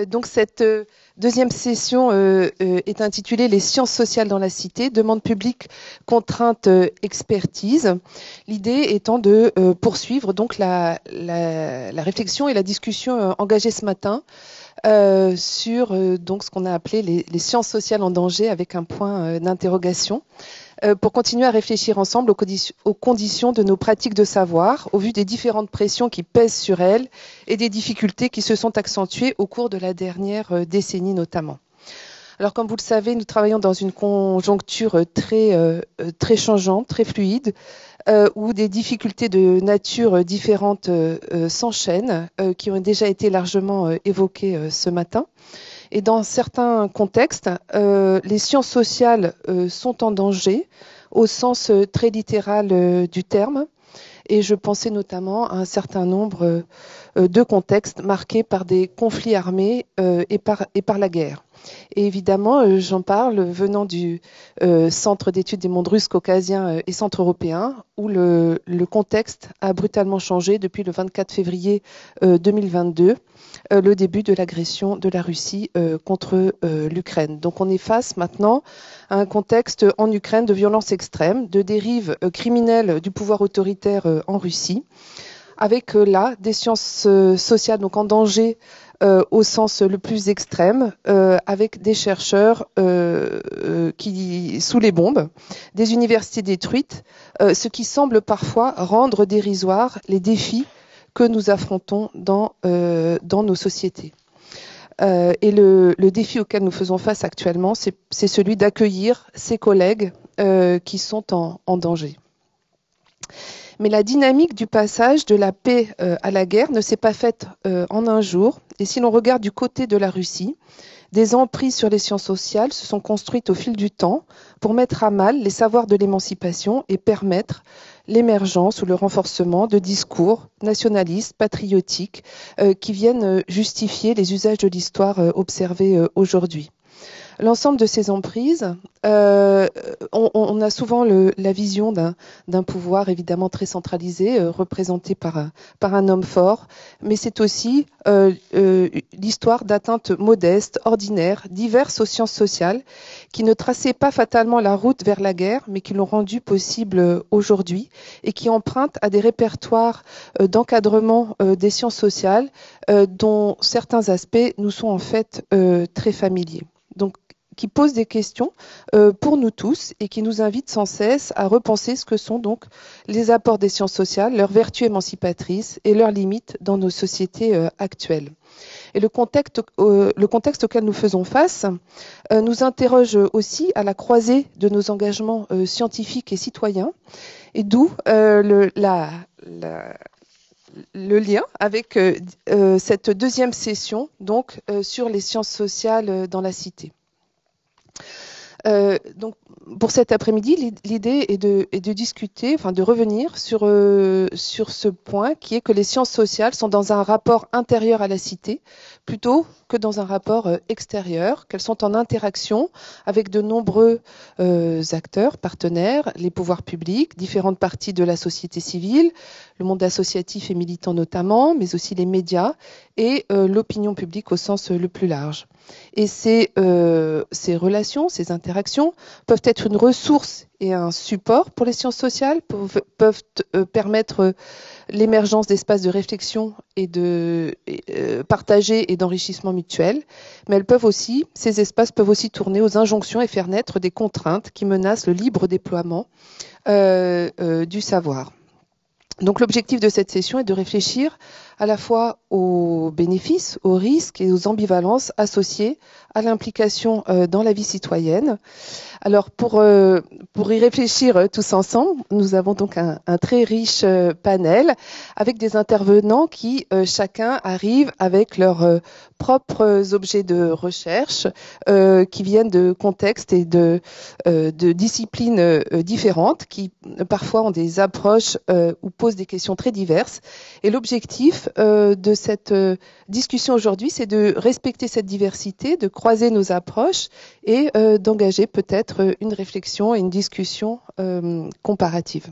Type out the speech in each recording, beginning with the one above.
Donc cette deuxième session est intitulée Les sciences sociales dans la cité, demande publique, contrainte, expertise. L'idée étant de poursuivre donc la réflexion et la discussion engagée ce matin sur donc ce qu'on a appelé les sciences sociales en danger avec un point d'interrogation. Pour continuer à réfléchir ensemble aux conditions de nos pratiques de savoir, au vu des différentes pressions qui pèsent sur elles et des difficultés qui se sont accentuées au cours de la dernière décennie notamment. Alors comme vous le savez, nous travaillons dans une conjoncture très changeante, très fluide, où des difficultés de nature différentes s'enchaînent, qui ont déjà été largement évoquées ce matin. Et dans certains contextes, les sciences sociales sont en danger au sens très littéral du terme. Et je pensais notamment à un certain nombre de contextes marqués par des conflits armés et par la guerre. Et évidemment, j'en parle venant du Centre d'études des mondes russes, caucasiens et centre européen, où le contexte a brutalement changé depuis le 24 février 2022, le début de l'agression de la Russie contre l'Ukraine. Donc on est face maintenant à un contexte en Ukraine de violence extrême, de dérive criminelle du pouvoir autoritaire en Russie, avec là des sciences sociales donc en danger au sens le plus extrême, avec des chercheurs qui sous les bombes, des universités détruites, ce qui semble parfois rendre dérisoires les défis que nous affrontons dans nos sociétés. Et le défi auquel nous faisons face actuellement, c'est celui d'accueillir ces collègues qui sont en danger. Mais la dynamique du passage de la paix à la guerre ne s'est pas faite en un jour. Et si l'on regarde du côté de la Russie, des emprises sur les sciences sociales se sont construites au fil du temps pour mettre à mal les savoirs de l'émancipation et permettre l'émergence ou le renforcement de discours nationalistes, patriotiques, qui viennent justifier les usages de l'histoire observés aujourd'hui. L'ensemble de ces emprises, on a souvent la vision d'un pouvoir évidemment très centralisé, représenté par un homme fort, mais c'est aussi l'histoire d'atteintes modestes, ordinaires, diverses aux sciences sociales, qui ne traçaient pas fatalement la route vers la guerre, mais qui l'ont rendue possible aujourd'hui, et qui empruntent à des répertoires d'encadrement des sciences sociales, dont certains aspects nous sont en fait très familiers. Donc, qui pose des questions pour nous tous et qui nous invite sans cesse à repenser ce que sont donc les apports des sciences sociales, leurs vertus émancipatrices et leurs limites dans nos sociétés actuelles. Et le contexte auquel nous faisons face nous interroge aussi à la croisée de nos engagements scientifiques et citoyens, et d'où le lien avec cette deuxième session donc sur les sciences sociales dans la cité. Donc, pour cet après-midi, l'idée est de discuter, enfin de revenir sur ce point qui est que les sciences sociales sont dans un rapport intérieur à la cité plutôt que dans un rapport extérieur, qu'elles sont en interaction avec de nombreux acteurs, partenaires, les pouvoirs publics, différentes parties de la société civile, le monde associatif et militant notamment, mais aussi les médias et l'opinion publique au sens le plus large. Et ces relations, ces interactions peuvent être une ressource et un support pour les sciences sociales, peuvent permettre l'émergence d'espaces de réflexion et de partagés et d'enrichissement mutuel, mais ces espaces peuvent aussi tourner aux injonctions et faire naître des contraintes qui menacent le libre déploiement du savoir. Donc l'objectif de cette session est de réfléchir à la fois aux bénéfices, aux risques et aux ambivalences associées à l'implication dans la vie citoyenne. Alors pour y réfléchir tous ensemble, nous avons donc un très riche panel avec des intervenants qui chacun arrive avec leurs propres objets de recherche qui viennent de contextes et de disciplines différentes, qui parfois ont des approches ou posent des questions très diverses. Et l'objectif de cette discussion aujourd'hui, c'est de respecter cette diversité, de croiser nos approches et d'engager peut-être une réflexion et une discussion comparative.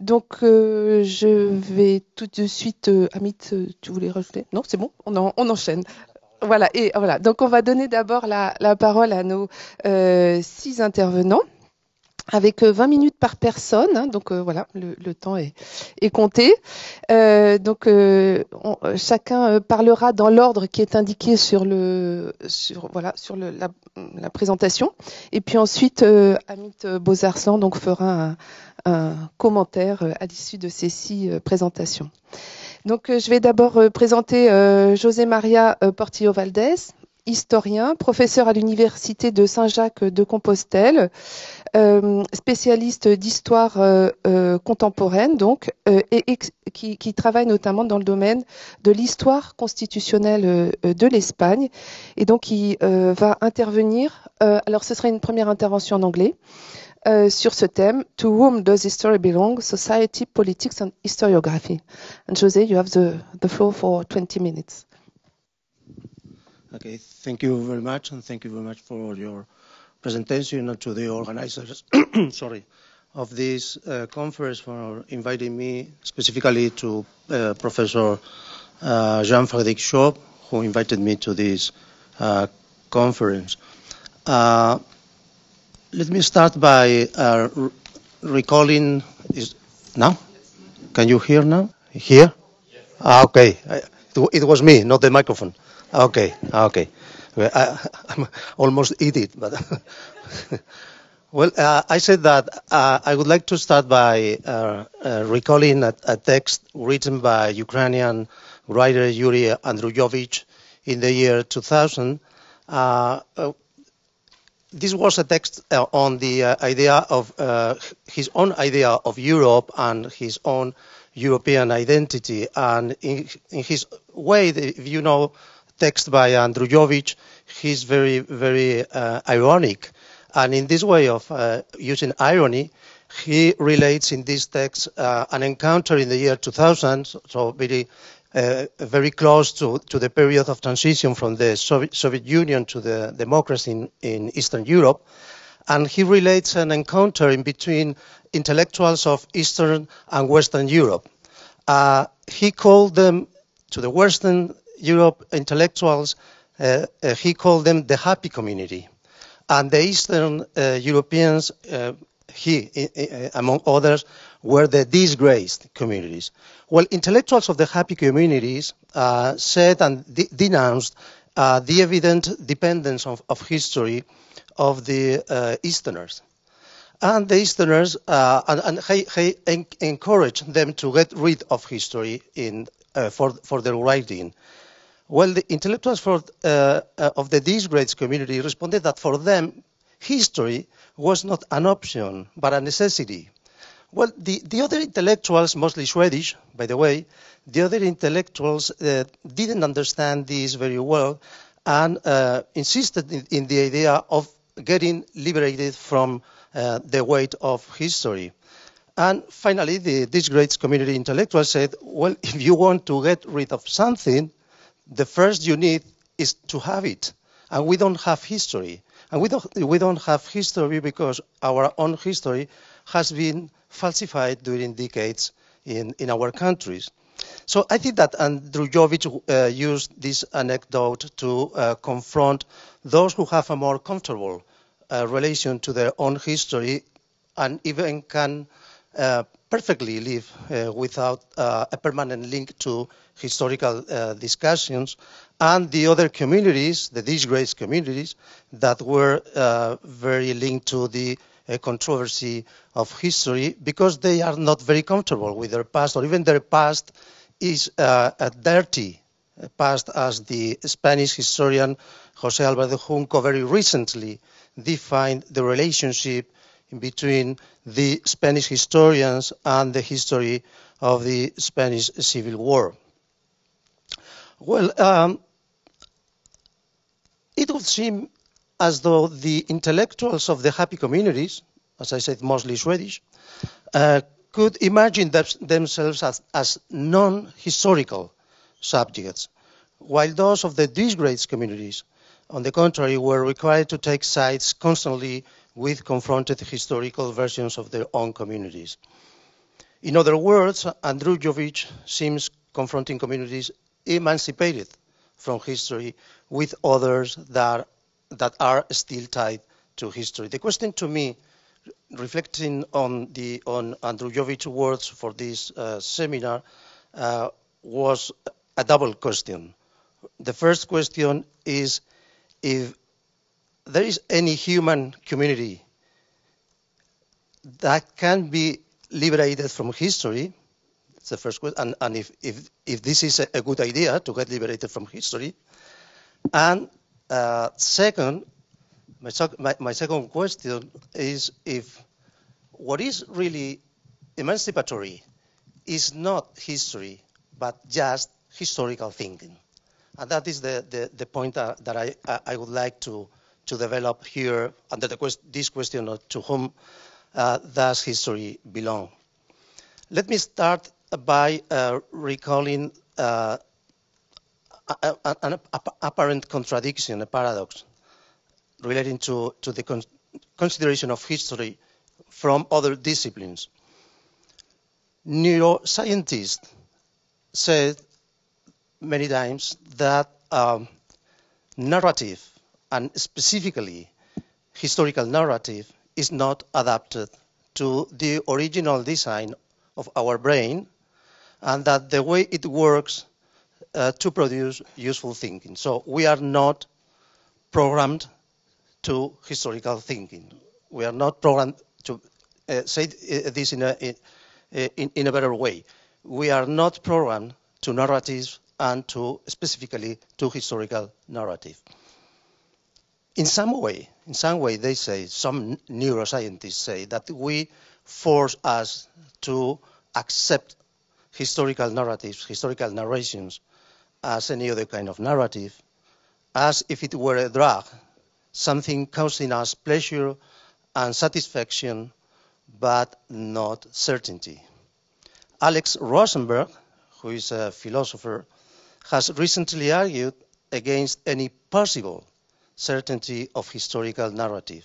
Donc, je vais tout de suite... Amit, tu voulais rajouter? Non, c'est bon, on enchaîne. Voilà, et voilà. Donc on va donner d'abord la parole à nos 6 intervenants, avec 20 minutes par personne, hein, donc voilà, le temps est compté. Chacun parlera dans l'ordre qui est indiqué sur la présentation. Et puis ensuite, Amit Bozarsan donc fera un commentaire à l'issue de ces 6 présentations. Donc je vais d'abord présenter José Maria Portillo Valdés, historien, professeur à l'université de Saint-Jacques de Compostelle, spécialiste d'histoire contemporaine, donc, qui travaille notamment dans le domaine de l'histoire constitutionnelle de l'Espagne, et donc qui va intervenir. Alors, ce sera une première intervention en anglais sur ce thème. To whom does history belong? Society, politics and historiography. And José, you have the floor for 20 minutes. Okay, thank you very much, and thank you very much for your presentation, and to the organizers sorry, of this conference for inviting me, specifically to Professor Jean-Frédéric Schoop, who invited me to this conference. Let me start by recalling. Now? Can you hear now? Hear? Yes. Okay. It was me, not the microphone. Okay. I'm almost eat it, but well, I said that I would like to start by recalling a text written by Ukrainian writer Yuri Andruyovich in the year 2000. This was a text on the idea of his own idea of Europe and his own European identity. And in his way, if you know text by Andruyovich, he's very, very ironic. And in this way of using irony, he relates in this text an encounter in the year 2000, so very close to the period of transition from the Soviet Union to the democracy in Eastern Europe. And he relates an encounter in between intellectuals of Eastern and Western Europe. He called them, to the Western Europe intellectuals, he called them the happy community. And the Eastern Europeans, among others, were the disgraced communities. Well, intellectuals of the happy communities said and denounced the evident dependence of history of the Easterners. And the Easterners, and he encouraged them to get rid of history for their writing. Well, the intellectuals of the disgraced community responded that for them, history was not an option, but a necessity. Well, the other intellectuals, mostly Swedish, by the way, the other intellectuals didn't understand this very well and insisted in the idea of getting liberated from the weight of history. And finally, the disgraced community intellectuals said, well, if you want to get rid of something, the first you need is to have it. And we don't have history. And we don't have history because our own history has been falsified during decades in our countries. So I think that Andruyovich used this anecdote to confront those who have a more comfortable relation to their own history and even can perfectly live without a permanent link to historical discussions, and the other communities, the disgraced communities, that were very linked to the controversy of history because they are not very comfortable with their past, or even their past is a dirty past, as the Spanish historian José Álvarez de Junco very recently defined the relationship between the Spanish historians and the history of the Spanish Civil War. Well, it would seem as though the intellectuals of the happy communities, as I said, mostly Swedish, could imagine themselves as non-historical subjects, while those of the disgraced communities, on the contrary, were required to take sides constantly with confronted historical versions of their own communities. In other words, Andruyovich seems confronting communities emancipated from history with others that are still tied to history. The question to me, reflecting on Andrujovich's words for this seminar, was a double question. The first question is if there is any human community that can be liberated from history. That's the first question, and if this is a good idea to get liberated from history. And second, my second question is if what is really emancipatory is not history, but just historical thinking. And that is the point that I would like to develop here under this question of to whom does history belong. Let me start by recalling an apparent contradiction, a paradox, relating to the consideration of history from other disciplines. Neuroscientists said many times that narrative, and specifically historical narrative, is not adapted to the original design of our brain, and that the way it works to produce useful thinking. So we are not programmed to historical thinking. We are not programmed to say this in a better way. We are not programmed to narratives and to specifically to historical narrative. In some way, they say, some neuroscientists say that we force us to accept historical narratives, historical narrations, as any other kind of narrative, as if it were a drug, something causing us pleasure and satisfaction, but not certainty. Alex Rosenberg, who is a philosopher, has recently argued against any possible certainty of historical narrative.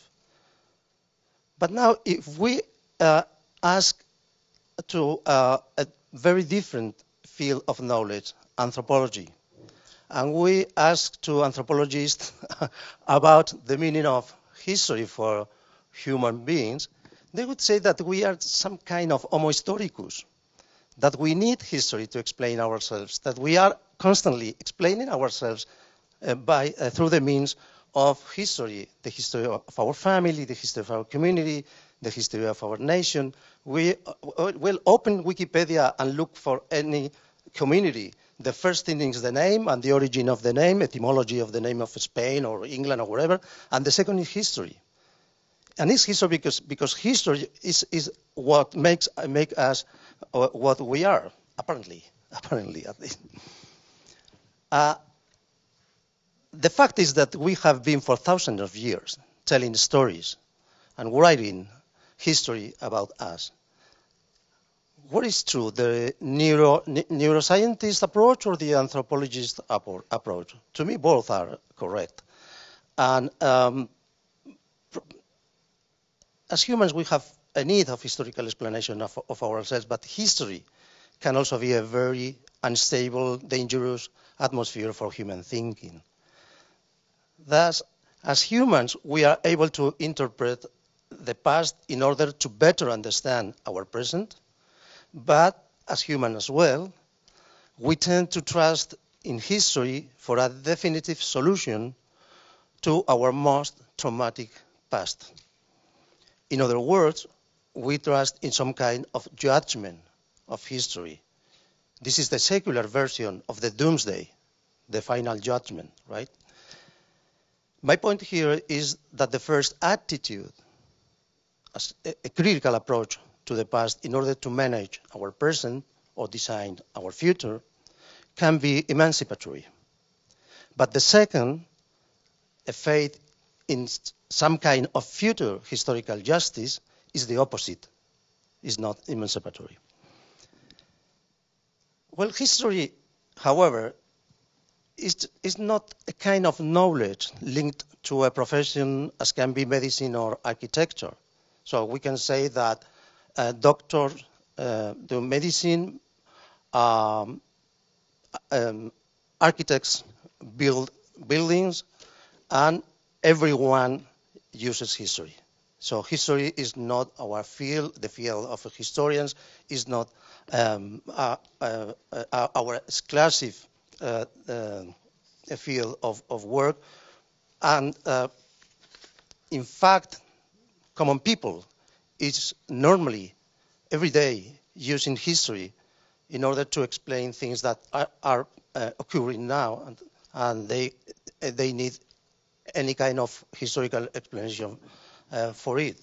But now, if we ask to a very different field of knowledge, anthropology, and we ask to anthropologists about the meaning of history for human beings, they would say that we are some kind of homo historicus, that we need history to explain ourselves, that we are constantly explaining ourselves through the means of history, the history of our family, the history of our community, the history of our nation. We will open Wikipedia and look for any community. The first thing is the name and the origin of the name, etymology of the name of Spain or England or wherever, and the second is history. And it's history because history is what make us what we are, apparently at least. The fact is that we have been for thousands of years telling stories and writing history about us. What is true, the neuroscientist approach or the anthropologist approach? To me, both are correct. And as humans, we have a need of historical explanation of ourselves, but history can also be a very unstable, dangerous atmosphere for human thinking. Thus, as humans, we are able to interpret the past in order to better understand our present, but as humans as well, we tend to trust in history for a definitive solution to our most traumatic past. In other words, we trust in some kind of judgment of history. This is the secular version of the doomsday, the final judgment, right? My point here is that the first attitude, as a critical approach to the past in order to manage our present or design our future, can be emancipatory. But the second, a faith in some kind of future historical justice, is the opposite, is not emancipatory. Well, history, however, is not a kind of knowledge linked to a profession as can be medicine or architecture. So we can say that doctors do medicine, architects build buildings, and everyone uses history. So history is not our field. The field of historians is not our exclusive field of work. And in fact, common people is normally every day using history in order to explain things that are occurring now, and they need any kind of historical explanation for it.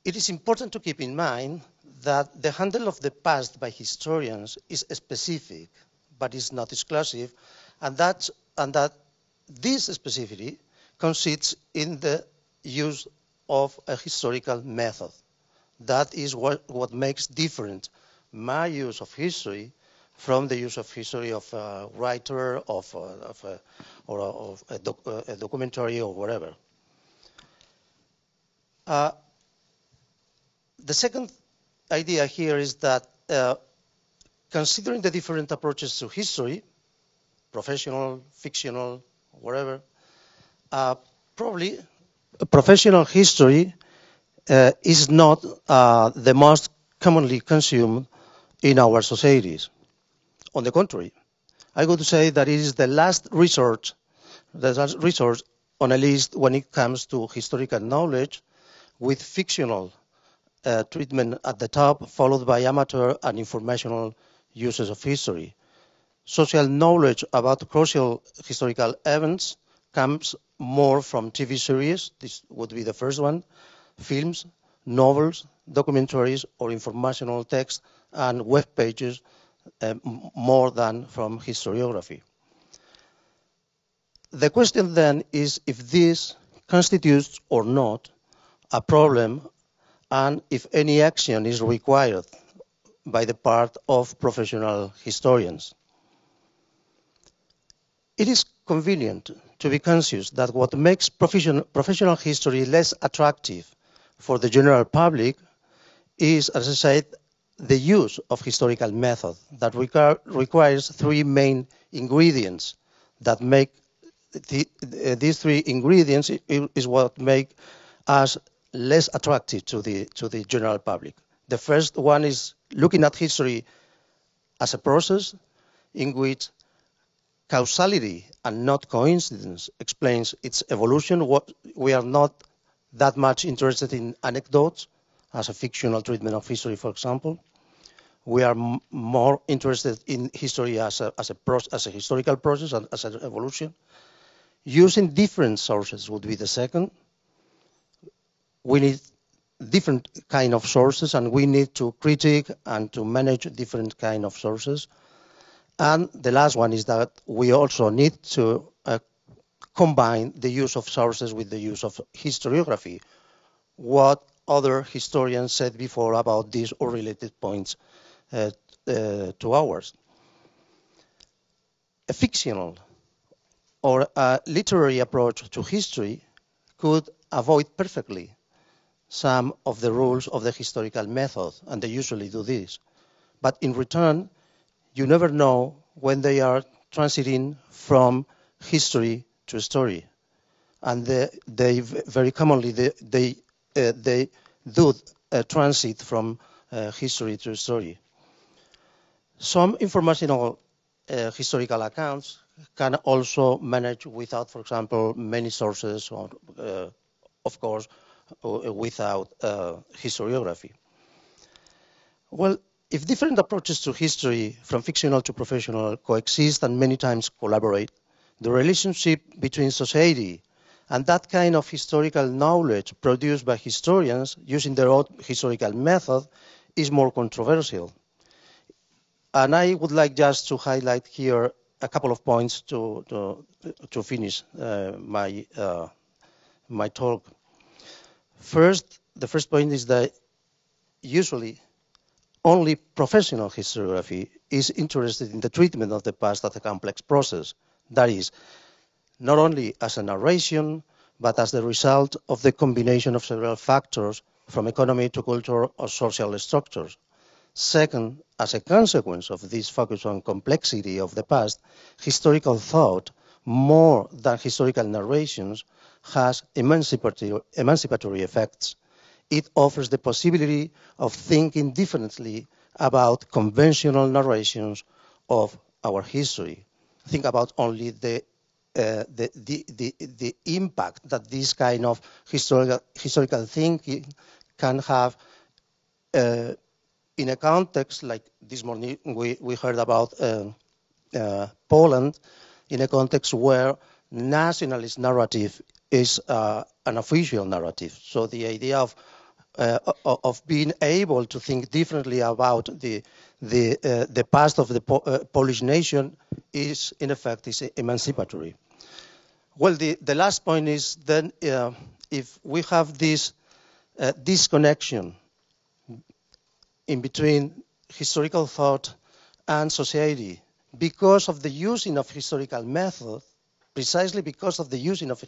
It is important to keep in mind that the handle of the past by historians is specific, but is not exclusive, and that this specificity consists in the use of a historical method. That is what makes different my use of history from the use of history of a writer, or a documentary, or whatever. The second idea here is that considering the different approaches to history, professional, fictional, whatever, probably professional history is not the most commonly consumed in our societies. On the contrary, I would say that it is the last resort on a list when it comes to historical knowledge, with fictional treatment at the top, followed by amateur and informational uses of history. Social knowledge about crucial historical events comes more from TV series, this would be the first one, films, novels, documentaries, or informational text and web pages, more than from historiography. The question then is if this constitutes or not a problem, and if any action is required by the part of professional historians. It is convenient to be conscious that what makes professional history less attractive for the general public is, as I said, the use of historical method that requires three main ingredients that make these three ingredients is what make us less attractive to the general public. The first one is looking at history as a process in which causality and not coincidence explains its evolution. We are not that much interested in anecdotes as a fictional treatment of history, for example. We are more interested in history as a historical process and as an evolution. Using different sources would be the second. We need different kind of sources, and we need to critique and to manage different kind of sources. And the last one is that we also need to combine the use of sources with the use of historiography. What other historians said before about these or related points to ours. A fictional or a literary approach to history could avoid perfectly some of the rules of the historical method, and they usually do this. But in return, you never know when they are transiting from history to story. And they very commonly, they do transit from history to story. Some informational historical accounts can also manage without, for example, many sources, or, of course, without historiography. Well, if different approaches to history, from fictional to professional, coexist and many times collaborate, the relationship between society and that kind of historical knowledge produced by historians using their own historical method is more controversial. And I would like just to highlight here a couple of points to finish my talk. First, the first point is that usually only professional historiography is interested in the treatment of the past as a complex process. That is, not only as a narration, but as the result of the combination of several factors, from economy to culture or social structures. Second, as a consequence of this focus on complexity of the past, historical thought, more than historical narrations, has emancipatory effects. It offers the possibility of thinking differently about conventional narrations of our history. Think about only the impact that this kind of historical thinking can have in a context like this morning we heard about Poland, in a context where nationalist narrative is an official narrative. So the idea of being able to think differently about the past of the Polish nation is, in effect, is emancipatory. Well, the last point is then if we have this disconnection in between historical thought and society because of the using of historical method, precisely because of the using of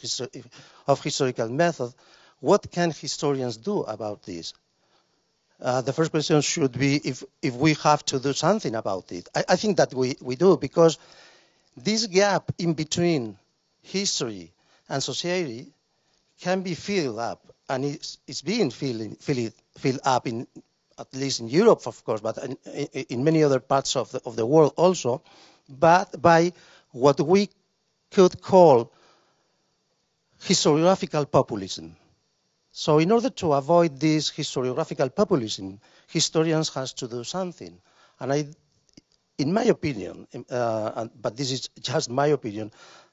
historical method, what can historians do about this? The first question should be if we have to do something about it. I think that we do, because this gap in between history and society can be filled up, and it's being filled up in, at least in Europe, of course, but in many other parts of the world also, but by what we could call historiographical populism. So in order to avoid this historiographical populism, historians have to do something. And in my opinion, but this is just my opinion,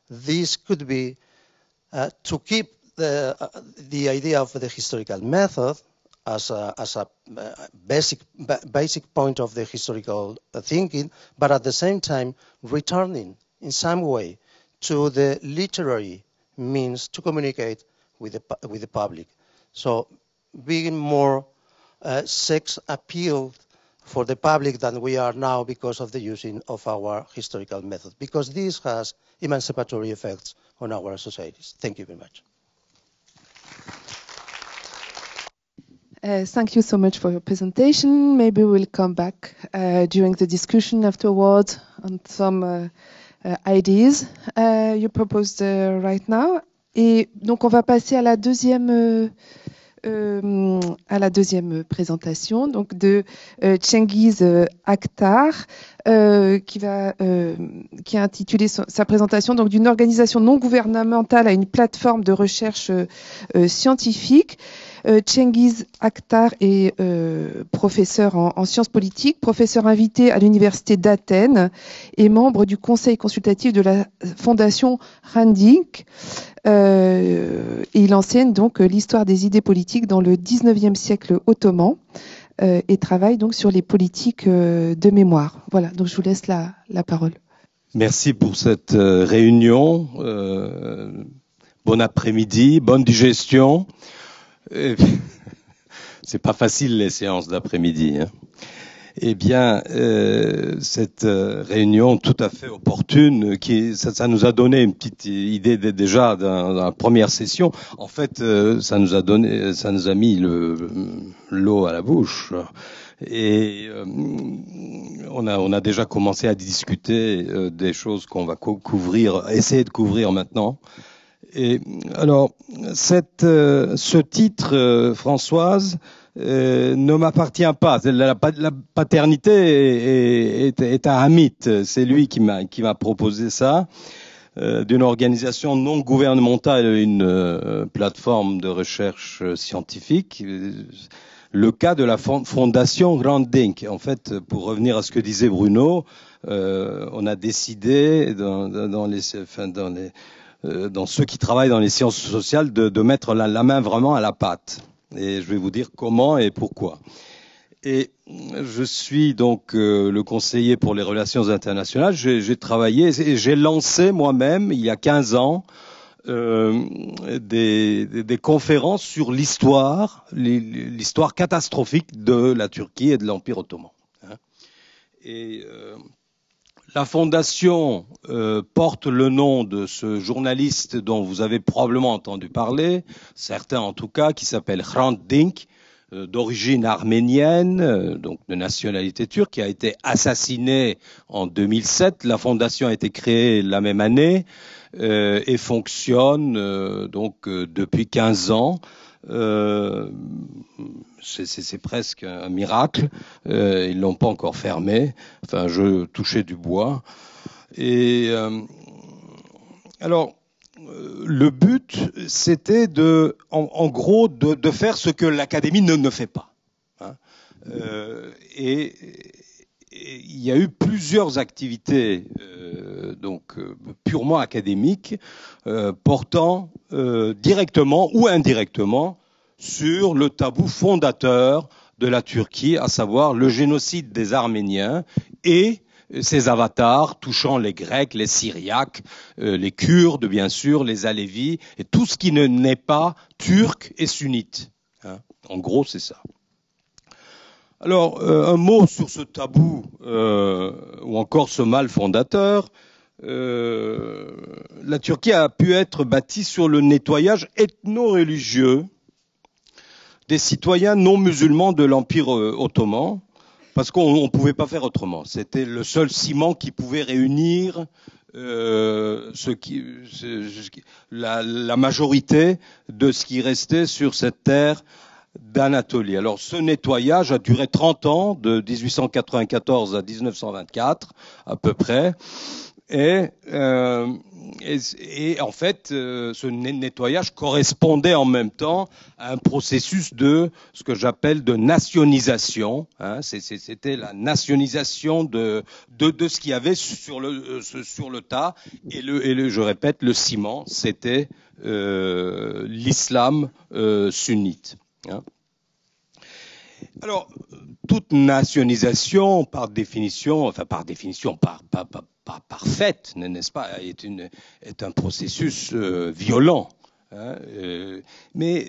this could be to keep the idea of the historical method as a basic point of the historical thinking, but at the same time returning in some way to the literary means to communicate with the public. So being more sex appeal for the public than we are now because of the using of our historical method, because this has emancipatory effects on our societies. Thank you very much. Thank you so much for your presentation. Maybe we'll come back during the discussion afterwards on some ideas you proposed right now. Et donc on va passer à la deuxième présentation, donc de Cengiz Aktar, qui a intitulé sa présentation donc d'une organisation non gouvernementale à une plateforme de recherche scientifique. Cengiz Aktar est professeur en sciences politiques, professeur invité à l'université d'Athènes et membre du conseil consultatif de la fondation Hrant-Dink. Et il enseigne donc l'histoire des idées politiques dans le 19e siècle ottoman et travaille donc sur les politiques de mémoire. Voilà, donc je vous laisse la parole. Merci pour cette réunion. Bon après-midi, bonne digestion. C'est pas facile les séances d'après-midi. Hein. Eh bien, cette réunion tout à fait opportune, ça nous a donné une petite idée déjà dans la première session. En fait, ça nous a mis l'eau à la bouche. Et on a déjà commencé à discuter des choses qu'on va essayer de couvrir maintenant. Et alors, ce titre, Françoise, ne m'appartient pas. La paternité est à Hamid. C'est lui qui m'a proposé ça, d'une organisation non gouvernementale, une plateforme de recherche scientifique. Le cas de la fondation Hrant-Dink. En fait, pour revenir à ce que disait Bruno, on a décidé dans ceux qui travaillent dans les sciences sociales de mettre la main vraiment à la pâte. Et je vais vous dire comment et pourquoi. Et je suis donc le conseiller pour les relations internationales. J'ai travaillé et j'ai lancé moi-même, il y a 15 ans, des conférences sur l'histoire catastrophique de la Turquie et de l'Empire ottoman. Et la fondation porte le nom de ce journaliste dont vous avez probablement entendu parler, certains en tout cas, qui s'appelle Hrant-Dink, d'origine arménienne, donc de nationalité turque, qui a été assassiné en 2007. La fondation a été créée la même année et fonctionne donc depuis 15 ans. C'est presque un miracle. Ils l'ont pas encore fermé. Enfin, je touchais du bois. Et alors, le but, c'était en gros, de faire ce que l'Académie ne fait pas. Hein. Et il y a eu plusieurs activités donc purement académiques portant directement ou indirectement sur le tabou fondateur de la Turquie, à savoir le génocide des Arméniens et ses avatars touchant les Grecs, les Syriaques, les Kurdes bien sûr, les Alévis et tout ce qui n'est pas turc et sunnite. Hein. En gros, c'est ça. Alors, un mot sur ce tabou ou encore ce mal fondateur. La Turquie a pu être bâtie sur le nettoyage ethno-religieux des citoyens non musulmans de l'Empire ottoman, parce qu'on ne pouvait pas faire autrement. C'était le seul ciment qui pouvait réunir la majorité de ce qui restait sur cette terre d'Anatolie. Alors ce nettoyage a duré 30 ans, de 1894 à 1924 à peu près, et en fait ce nettoyage correspondait en même temps à un processus de ce que j'appelle de nationalisation. Hein, c'était la nationalisation de ce qu'il y avait sur le tas, et je répète, le ciment, c'était l'islam sunnite. Hein. Alors, toute nationalisation, par définition, par fait, n'est-ce pas, est un processus violent. Hein, mais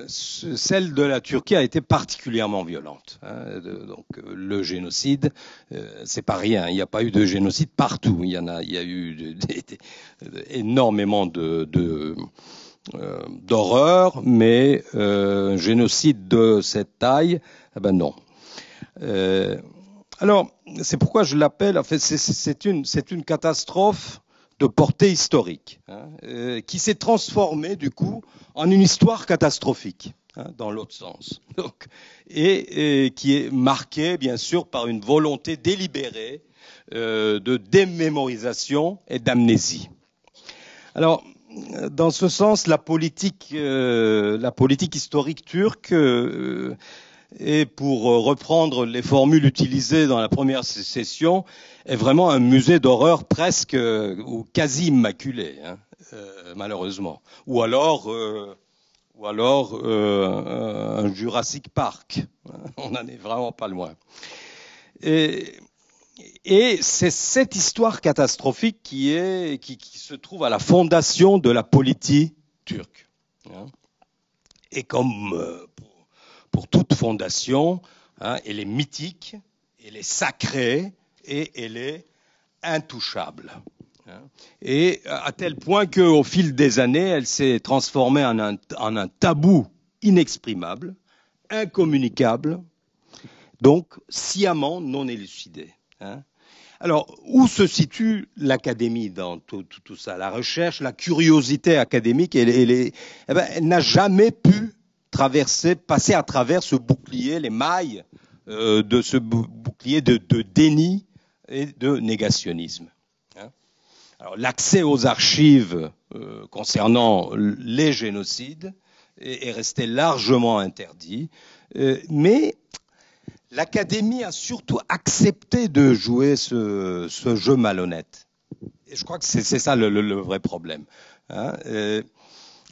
celle de la Turquie a été particulièrement violente. Hein, donc, le génocide, c'est pas rien. Il n'y a pas eu de génocide partout. Il y a eu énormément d'horreur, mais un génocide de cette taille, eh ben non. Alors, c'est pourquoi je l'appelle, en fait, c'est une catastrophe de portée historique, hein, qui s'est transformée du coup en une histoire catastrophique, hein, dans l'autre sens. Donc, et qui est marquée bien sûr par une volonté délibérée de démémorisation et d'amnésie. Alors, dans ce sens, la politique historique turque et pour reprendre les formules utilisées dans la première session, est vraiment un musée d'horreur presque ou quasi immaculé, hein, malheureusement. Ou alors un Jurassic Park. On n'en est vraiment pas loin. Et c'est cette histoire catastrophique qui se trouve à la fondation de la politique turque. Et comme pour toute fondation, hein, elle est mythique, elle est sacrée et elle est intouchable. Et à tel point qu'au fil des années, elle s'est transformée en un tabou inexprimable, incommunicable, donc sciemment non élucidé. Hein. Alors, où se situe l'académie dans tout ça? La recherche, la curiosité académique, elle n'a jamais pu passer à travers ce bouclier, les mailles de ce bouclier de déni et de négationnisme. Hein. Alors, l'accès aux archives concernant les génocides est resté largement interdit, mais l'Académie a surtout accepté de jouer ce jeu malhonnête. Et je crois que c'est ça le vrai problème. Hein.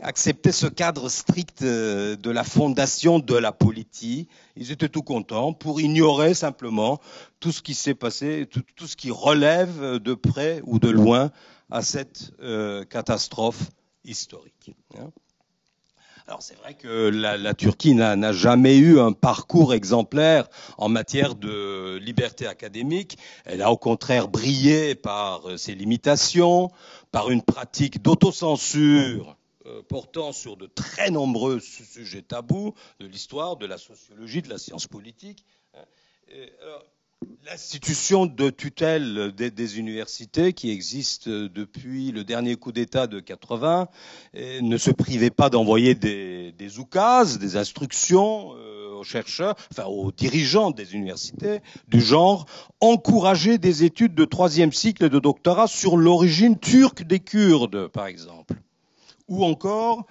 Accepter ce cadre strict de la fondation de la politique, ils étaient tout contents pour ignorer simplement tout ce qui s'est passé, tout ce qui relève de près ou de loin à cette catastrophe historique. Hein. Alors c'est vrai que la Turquie n'a jamais eu un parcours exemplaire en matière de liberté académique. Elle a au contraire brillé par ses limitations, par une pratique d'autocensure portant sur de très nombreux sujets tabous de l'histoire, de la sociologie, de la science politique. L'institution de tutelle des universités qui existe depuis le dernier coup d'État de 80 ne se privait pas d'envoyer des oukases, des instructions aux chercheurs, enfin aux dirigeants des universités, du genre encourager des études de 3e cycle de doctorat sur l'origine turque des Kurdes, par exemple. Ou encore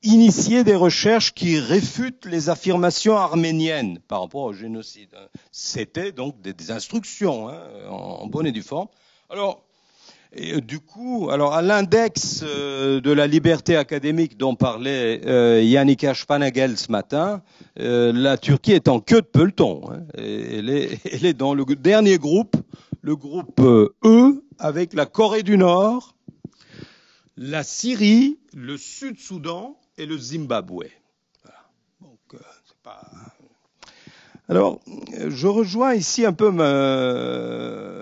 initier des recherches qui réfutent les affirmations arméniennes par rapport au génocide. C'était donc des instructions, hein, en bonne et due forme. Alors, du coup, alors à l'index de la liberté académique dont parlait Yannicka Spanagel ce matin, la Turquie est en queue de peloton. Hein. Elle est dans le dernier groupe, le groupe E, avec la Corée du Nord, la Syrie, le Sud-Soudan et le Zimbabwe. Voilà. Donc, c'est pas... Alors, je rejoins ici un peu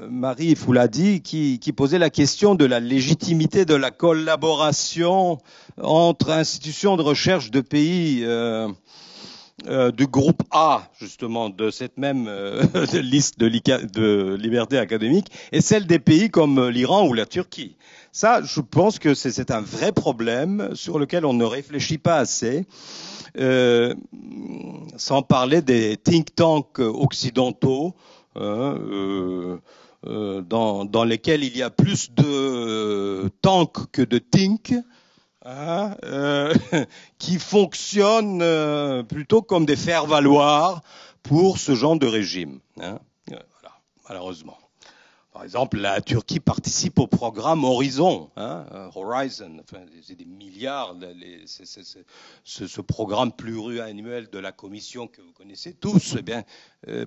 Marie Fouladi qui posait la question de la légitimité de la collaboration entre institutions de recherche de pays du groupe A, justement, de cette même liste de liberté académique, et celle des pays comme l'Iran ou la Turquie. Ça, je pense que c'est un vrai problème sur lequel on ne réfléchit pas assez, sans parler des think tanks occidentaux, dans lesquels il y a plus de tanks que de think, qui fonctionnent plutôt comme des faire-valoir pour ce genre de régime. Voilà, malheureusement. Par exemple, la Turquie participe au programme Horizon, Horizon, enfin, c'est des milliards, ce programme pluriannuel de la Commission que vous connaissez tous, eh bien,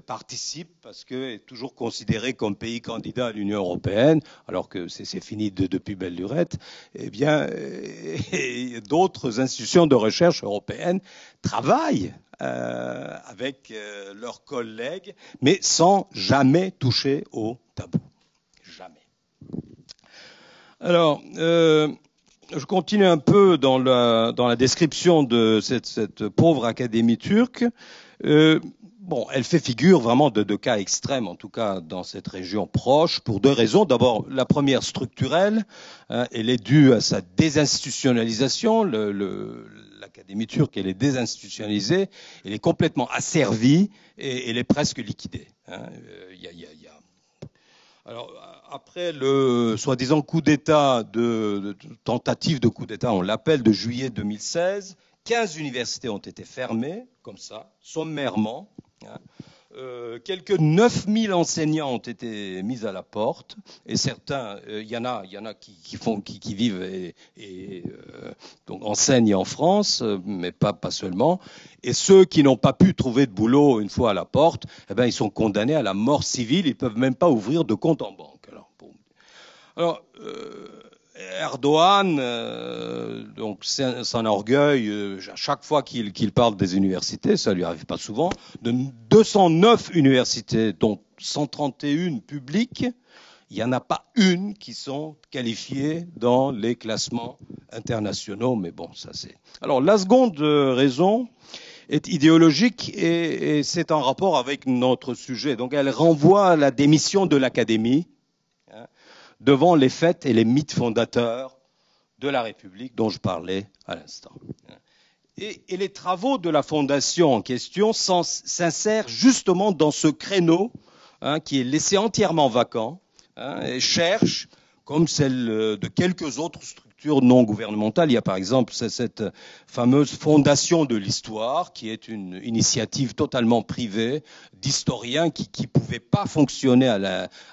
participe parce que est toujours considéré comme pays candidat à l'Union européenne, alors que c'est fini depuis belle lurette. Eh bien, d'autres institutions de recherche européennes travaillent avec leurs collègues, mais sans jamais toucher au tabou. Jamais. Alors, je continue un peu dans la description de cette pauvre académie turque. Bon, elle fait figure vraiment de cas extrêmes, en tout cas dans cette région proche, pour deux raisons. D'abord, la première structurelle, elle est due à sa désinstitutionnalisation. L'académie turque, elle est désinstitutionnalisée, elle est complètement asservie et elle est presque liquidée. Alors, après le soi-disant coup d'État, tentative de coup d'État, on l'appelle, de juillet 2016, 15 universités ont été fermées, comme ça, sommairement. Quelques 9000 enseignants ont été mis à la porte, et certains, il y en a qui vivent et donc enseignent en France, mais pas seulement. Et ceux qui n'ont pas pu trouver de boulot une fois à la porte, eh ben ils sont condamnés à la mort civile. Ils peuvent même pas ouvrir de compte en banque. Alors Erdogan, donc s'enorgueille à chaque fois qu'il parle des universités, ça lui arrive pas souvent, de 209 universités, dont 131 publiques, il n'y en a pas une qui sont qualifiées dans les classements internationaux, mais bon, ça c'est... Alors la seconde raison est idéologique et c'est en rapport avec notre sujet. Donc elle renvoie à la démission de l'Académie, devant les faits et les mythes fondateurs de la République dont je parlais à l'instant. Et les travaux de la fondation en question s'insèrent justement dans ce créneau qui est laissé entièrement vacant, et cherche, comme celle de quelques autres structures non gouvernementales. Il y a par exemple cette fameuse Fondation de l'Histoire, qui est une initiative totalement privée d'historiens qui pouvaient pas fonctionner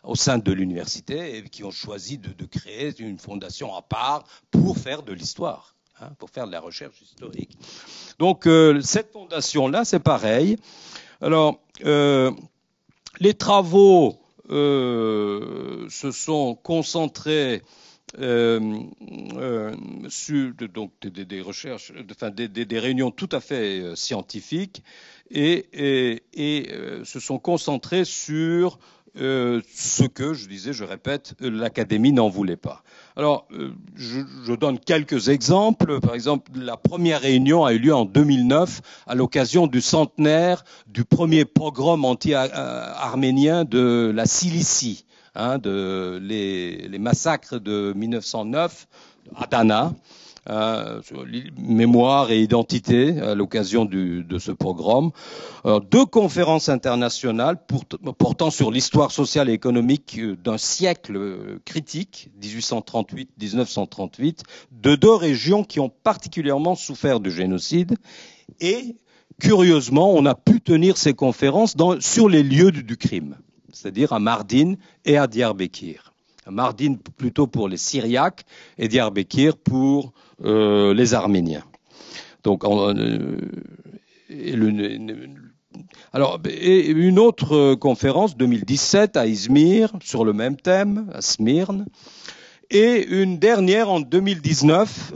au sein de l'université et qui ont choisi de créer une fondation à part pour faire de l'histoire, pour faire de la recherche historique. Donc cette fondation-là, c'est pareil. Alors, les travaux se sont concentrés sur donc des recherches, enfin des réunions tout à fait scientifiques et se sont concentrés sur ce que, je répète, l'Académie n'en voulait pas. Alors, je donne quelques exemples. Par exemple, la première réunion a eu lieu en 2009 à l'occasion du centenaire du premier pogrom anti-arménien de la Cilicie, les massacres de 1909, Adana. Mémoire et identité à l'occasion de ce pogrom. 2 conférences internationales portant sur l'histoire sociale et économique d'un siècle critique, 1838-1938, de 2 régions qui ont particulièrement souffert du génocide. Et curieusement, on a pu tenir ces conférences sur les lieux du crime, c'est-à-dire à Mardin et à Diyarbakir. Mardin plutôt pour les Syriaques et Diyarbakir pour les Arméniens. Donc, et une autre conférence, 2017, à Izmir, sur le même thème, à Smyrne, et une dernière en 2019,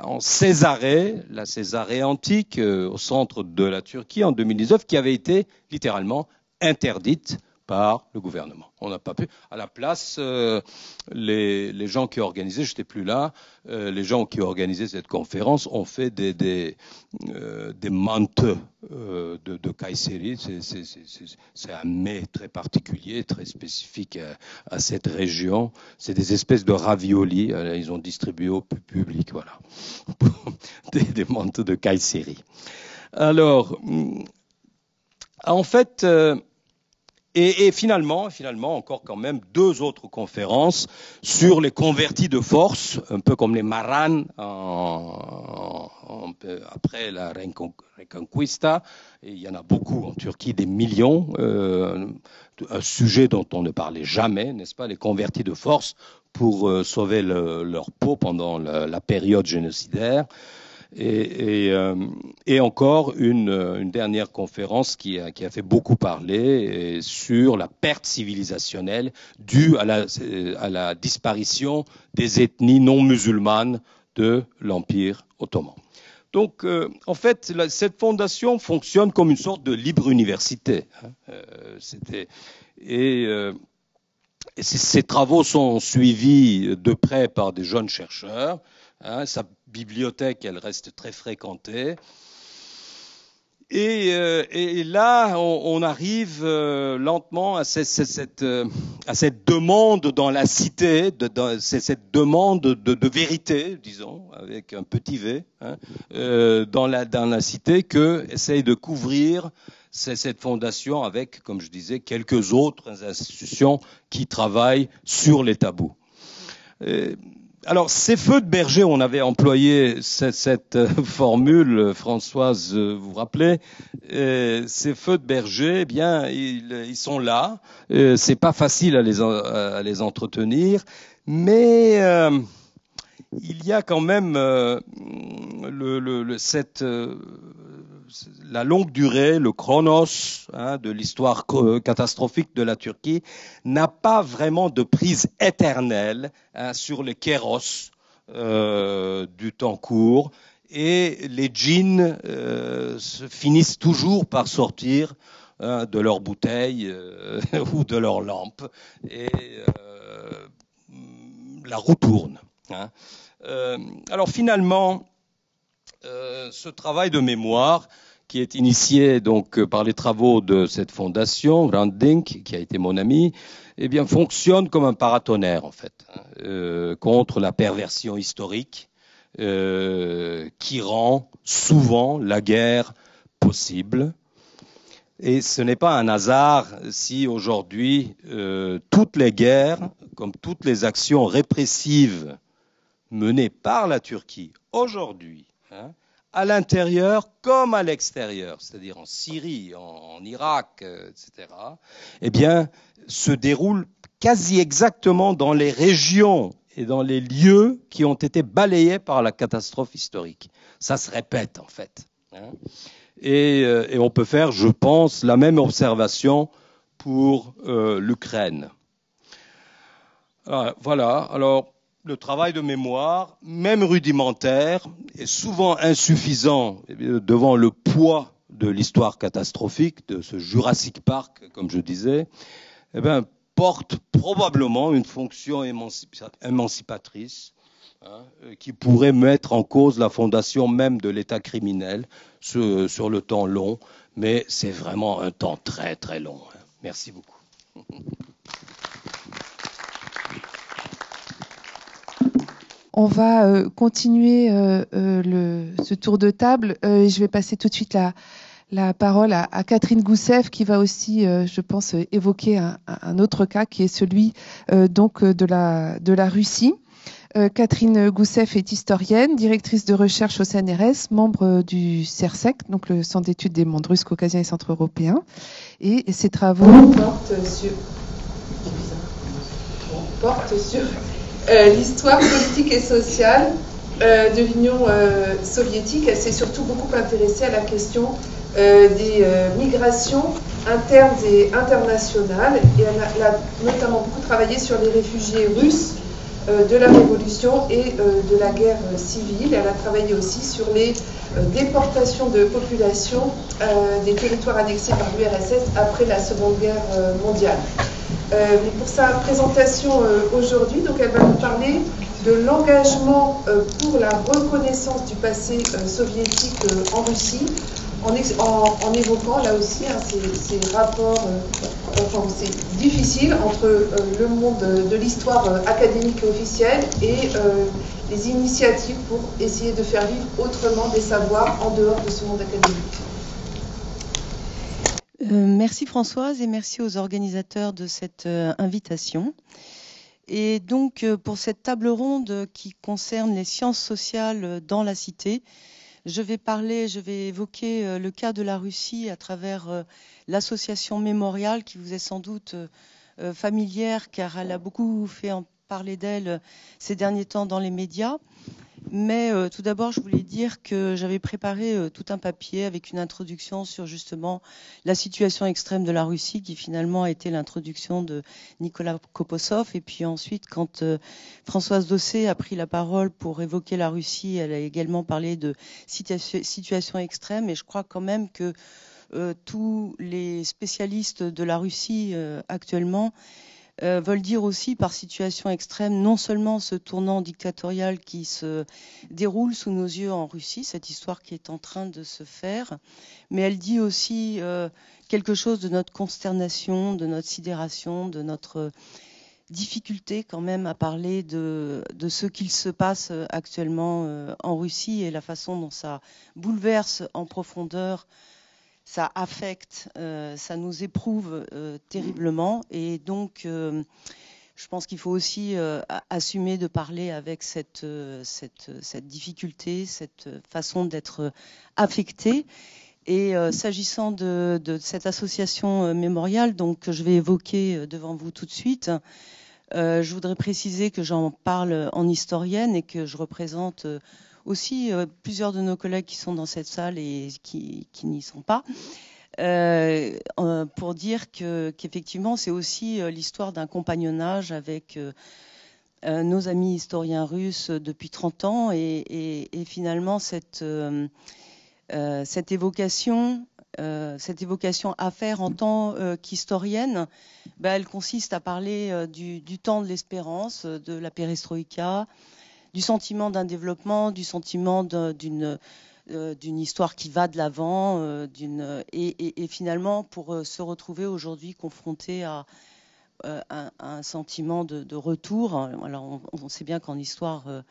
en Césarée, la Césarée antique, au centre de la Turquie, en 2019, qui avait été littéralement interdite par le gouvernement. On n'a pas pu. À la place, les gens qui organisaient, je n'étais plus là, les gens qui organisaient cette conférence ont fait des manteux de Kayseri. C'est un mets très particulier, très spécifique à cette région. C'est des espèces de raviolis. Ils ont distribué au public, voilà, des manteux de Kayseri. Alors, en fait. Et finalement, encore quand même 2 autres conférences sur les convertis de force, un peu comme les Maran après la Reconquista. Et il y en a beaucoup en Turquie, des millions. Un sujet dont on ne parlait jamais, n'est-ce pas, les convertis de force pour sauver leur peau pendant la période génocidaire. Et encore une dernière conférence qui a fait beaucoup parler sur la perte civilisationnelle due à la disparition des ethnies non musulmanes de l'Empire ottoman. Donc, en fait, cette fondation fonctionne comme une sorte de libre université. Ces travaux sont suivis de près par des jeunes chercheurs. Sa bibliothèque, elle reste très fréquentée. Et là, on arrive lentement à cette demande dans la cité, cette demande de vérité, disons, avec un petit V, dans la cité, que essaye de couvrir cette fondation avec, comme je disais, quelques autres institutions qui travaillent sur les tabous. Alors, ces feux de berger, on avait employé cette formule, Françoise, vous vous rappelez, ces feux de berger, eh bien, ils sont là. C'est pas facile à les entretenir, mais il y a quand même la longue durée, le chronos de l'histoire catastrophique de la Turquie n'a pas vraiment de prise éternelle sur les kéros du temps court, et les djinns finissent toujours par sortir de leurs bouteilles ou de leurs lampes, et la roue tourne. Alors finalement, ce travail de mémoire qui est initié donc par les travaux de cette fondation, Brandink, qui a été mon ami, eh bien fonctionne comme un paratonnerre en fait, contre la perversion historique qui rend souvent la guerre possible. Et ce n'est pas un hasard si aujourd'hui toutes les guerres, comme toutes les actions répressives menées par la Turquie aujourd'hui, à l'intérieur comme à l'extérieur, c'est-à-dire en Syrie, en Irak, etc., eh bien, se déroulent quasi exactement dans les régions et dans les lieux qui ont été balayés par la catastrophe historique. Ça se répète, en fait. Et on peut faire, je pense, la même observation pour l'Ukraine. Voilà, alors le travail de mémoire, même rudimentaire, est souvent insuffisant devant le poids de l'histoire catastrophique, de ce Jurassic Park, comme je disais. eh ben, porte probablement une fonction émancipatrice, hein, qui pourrait mettre en cause la fondation même de l'État criminel sur le temps long, mais c'est vraiment un temps très très long. Hein. Merci beaucoup. On va continuer ce tour de table. Je vais passer tout de suite la parole à Catherine Goussef, qui va aussi, je pense, évoquer un autre cas qui est celui donc de la Russie. Catherine Goussef est historienne, directrice de recherche au CNRS, membre du CERSEC, donc le Centre d'études des mondes russes, caucasiens et centre-européens. Et ses travaux portent sur l'histoire politique et sociale de l'Union soviétique. Elle s'est surtout beaucoup intéressée à la question des migrations internes et internationales. Et elle a notamment beaucoup travaillé sur les réfugiés russes de la Révolution et de la guerre civile. Elle a travaillé aussi sur les déportations de population des territoires annexés par l'URSS après la Seconde Guerre mondiale. Mais pour sa présentation aujourd'hui, donc elle va nous parler de l'engagement pour la reconnaissance du passé soviétique en Russie, en évoquant là aussi ces rapports, c'est difficile entre le monde de l'histoire académique et officielle et les initiatives pour essayer de faire vivre autrement des savoirs en dehors de ce monde académique. Merci Françoise et merci aux organisateurs de cette invitation. Et donc pour cette table ronde qui concerne les sciences sociales dans la cité, je vais évoquer le cas de la Russie à travers l'association Mémorial qui vous est sans doute familière car elle a beaucoup fait en parler d'elle ces derniers temps dans les médias. Mais tout d'abord, je voulais dire que j'avais préparé tout un papier avec une introduction sur justement la situation extrême de la Russie, qui finalement a été l'introduction de Nicolas Koposov. Et puis ensuite, quand Françoise Dossé a pris la parole pour évoquer la Russie, elle a également parlé de situation extrême. Et je crois quand même que tous les spécialistes de la Russie actuellement veulent dire aussi par situation extrême non seulement ce tournant dictatorial qui se déroule sous nos yeux en Russie, cette histoire qui est en train de se faire, mais elle dit aussi quelque chose de notre consternation, de notre sidération, de notre difficulté quand même à parler de ce qu'il se passe actuellement en Russie et la façon dont ça bouleverse en profondeur, ça affecte, ça nous éprouve terriblement. Et donc, je pense qu'il faut aussi assumer de parler avec cette difficulté, cette façon d'être affecté. Et s'agissant de cette association Mémorial, donc je vais évoquer devant vous tout de suite, je voudrais préciser que j'en parle en historienne et que je représente aussi plusieurs de nos collègues qui sont dans cette salle et qui n'y sont pas, pour dire qu'effectivement c'est aussi l'histoire d'un compagnonnage avec nos amis historiens russes depuis 30 ans et finalement cette évocation à faire en tant qu'historienne, elle consiste à parler du temps de l'espérance, de la perestroïka, du sentiment d'un développement, du sentiment d'une histoire qui va de l'avant, et finalement pour se retrouver aujourd'hui confronté à un sentiment de retour. Alors on sait bien qu'en histoire,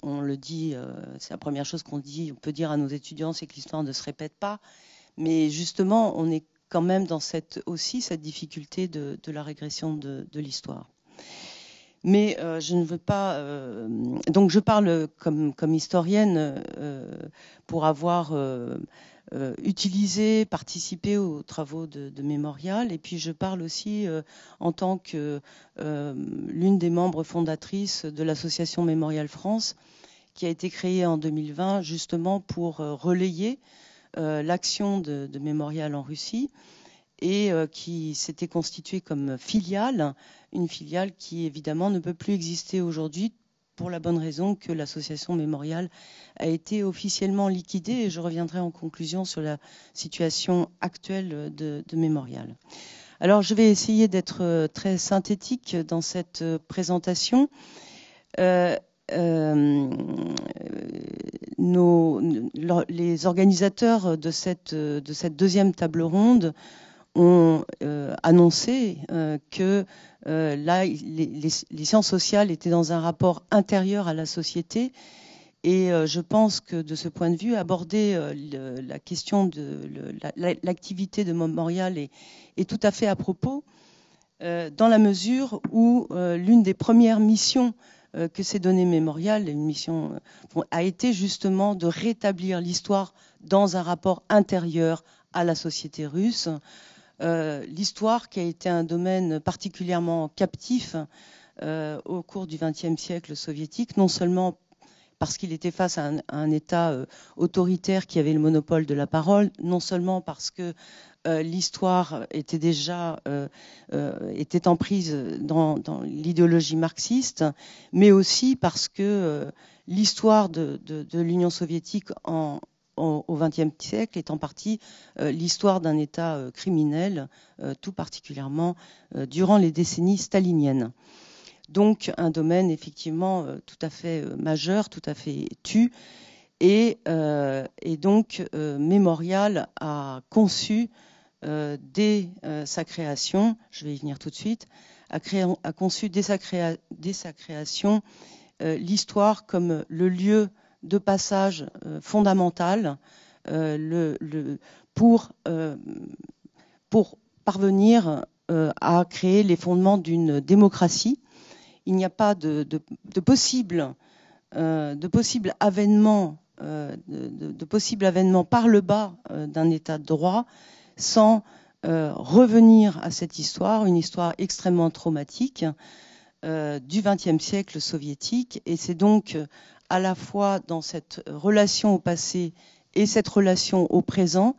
on le dit, c'est la première chose on peut dire à nos étudiants, c'est que l'histoire ne se répète pas. Mais justement, on est quand même dans cette difficulté de la régression de l'histoire. Mais je ne veux pas. Donc, je parle comme historienne pour avoir utilisé, participé aux travaux de Mémorial. Et puis, je parle aussi en tant que l'une des membres fondatrices de l'association Mémorial France, qui a été créée en 2020 justement pour relayer l'action de Mémorial en Russie et qui s'était constituée comme filiale, une filiale qui évidemment ne peut plus exister aujourd'hui pour la bonne raison que l'association Mémorial a été officiellement liquidée et je reviendrai en conclusion sur la situation actuelle de Mémorial. Alors, je vais essayer d'être très synthétique dans cette présentation. Les organisateurs de cette deuxième table ronde ont annoncé que là, les sciences sociales étaient dans un rapport intérieur à la société. Et je pense que de ce point de vue, aborder la question de l'activité de Mémorial est tout à fait à propos, dans la mesure où l'une des premières missions que s'est donnée Mémorial, une mission, a été justement de rétablir l'histoire dans un rapport intérieur à la société russe. L'histoire qui a été un domaine particulièrement captif au cours du XXe siècle soviétique, non seulement parce qu'il était face à un État autoritaire qui avait le monopole de la parole, non seulement parce que l'histoire était déjà était emprise dans l'idéologie marxiste, mais aussi parce que l'histoire de l'Union soviétique au XXe siècle est en partie l'histoire d'un État criminel, tout particulièrement durant les décennies staliniennes. Donc un domaine effectivement tout à fait majeur, tout à fait tu. Et donc Mémorial a conçu dès sa création, je vais y venir tout de suite, a conçu dès sa création l'histoire comme le lieu de passage fondamental pour parvenir à créer les fondements d'une démocratie. Il n'y a pas de possible avènement par le bas d'un état de droit sans revenir à cette histoire, une histoire extrêmement traumatique du XXe siècle soviétique. Et c'est donc à la fois dans cette relation au passé et cette relation au présent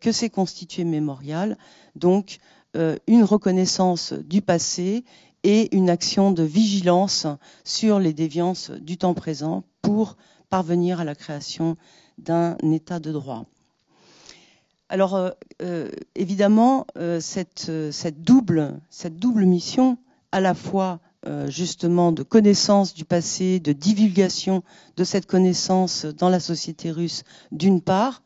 que s'est constitué Mémorial. Donc une reconnaissance du passé et une action de vigilance sur les déviances du temps présent pour parvenir à la création d'un état de droit. Alors, évidemment, cette double mission, à la fois justement de connaissance du passé, de divulgation de cette connaissance dans la société russe, d'une part,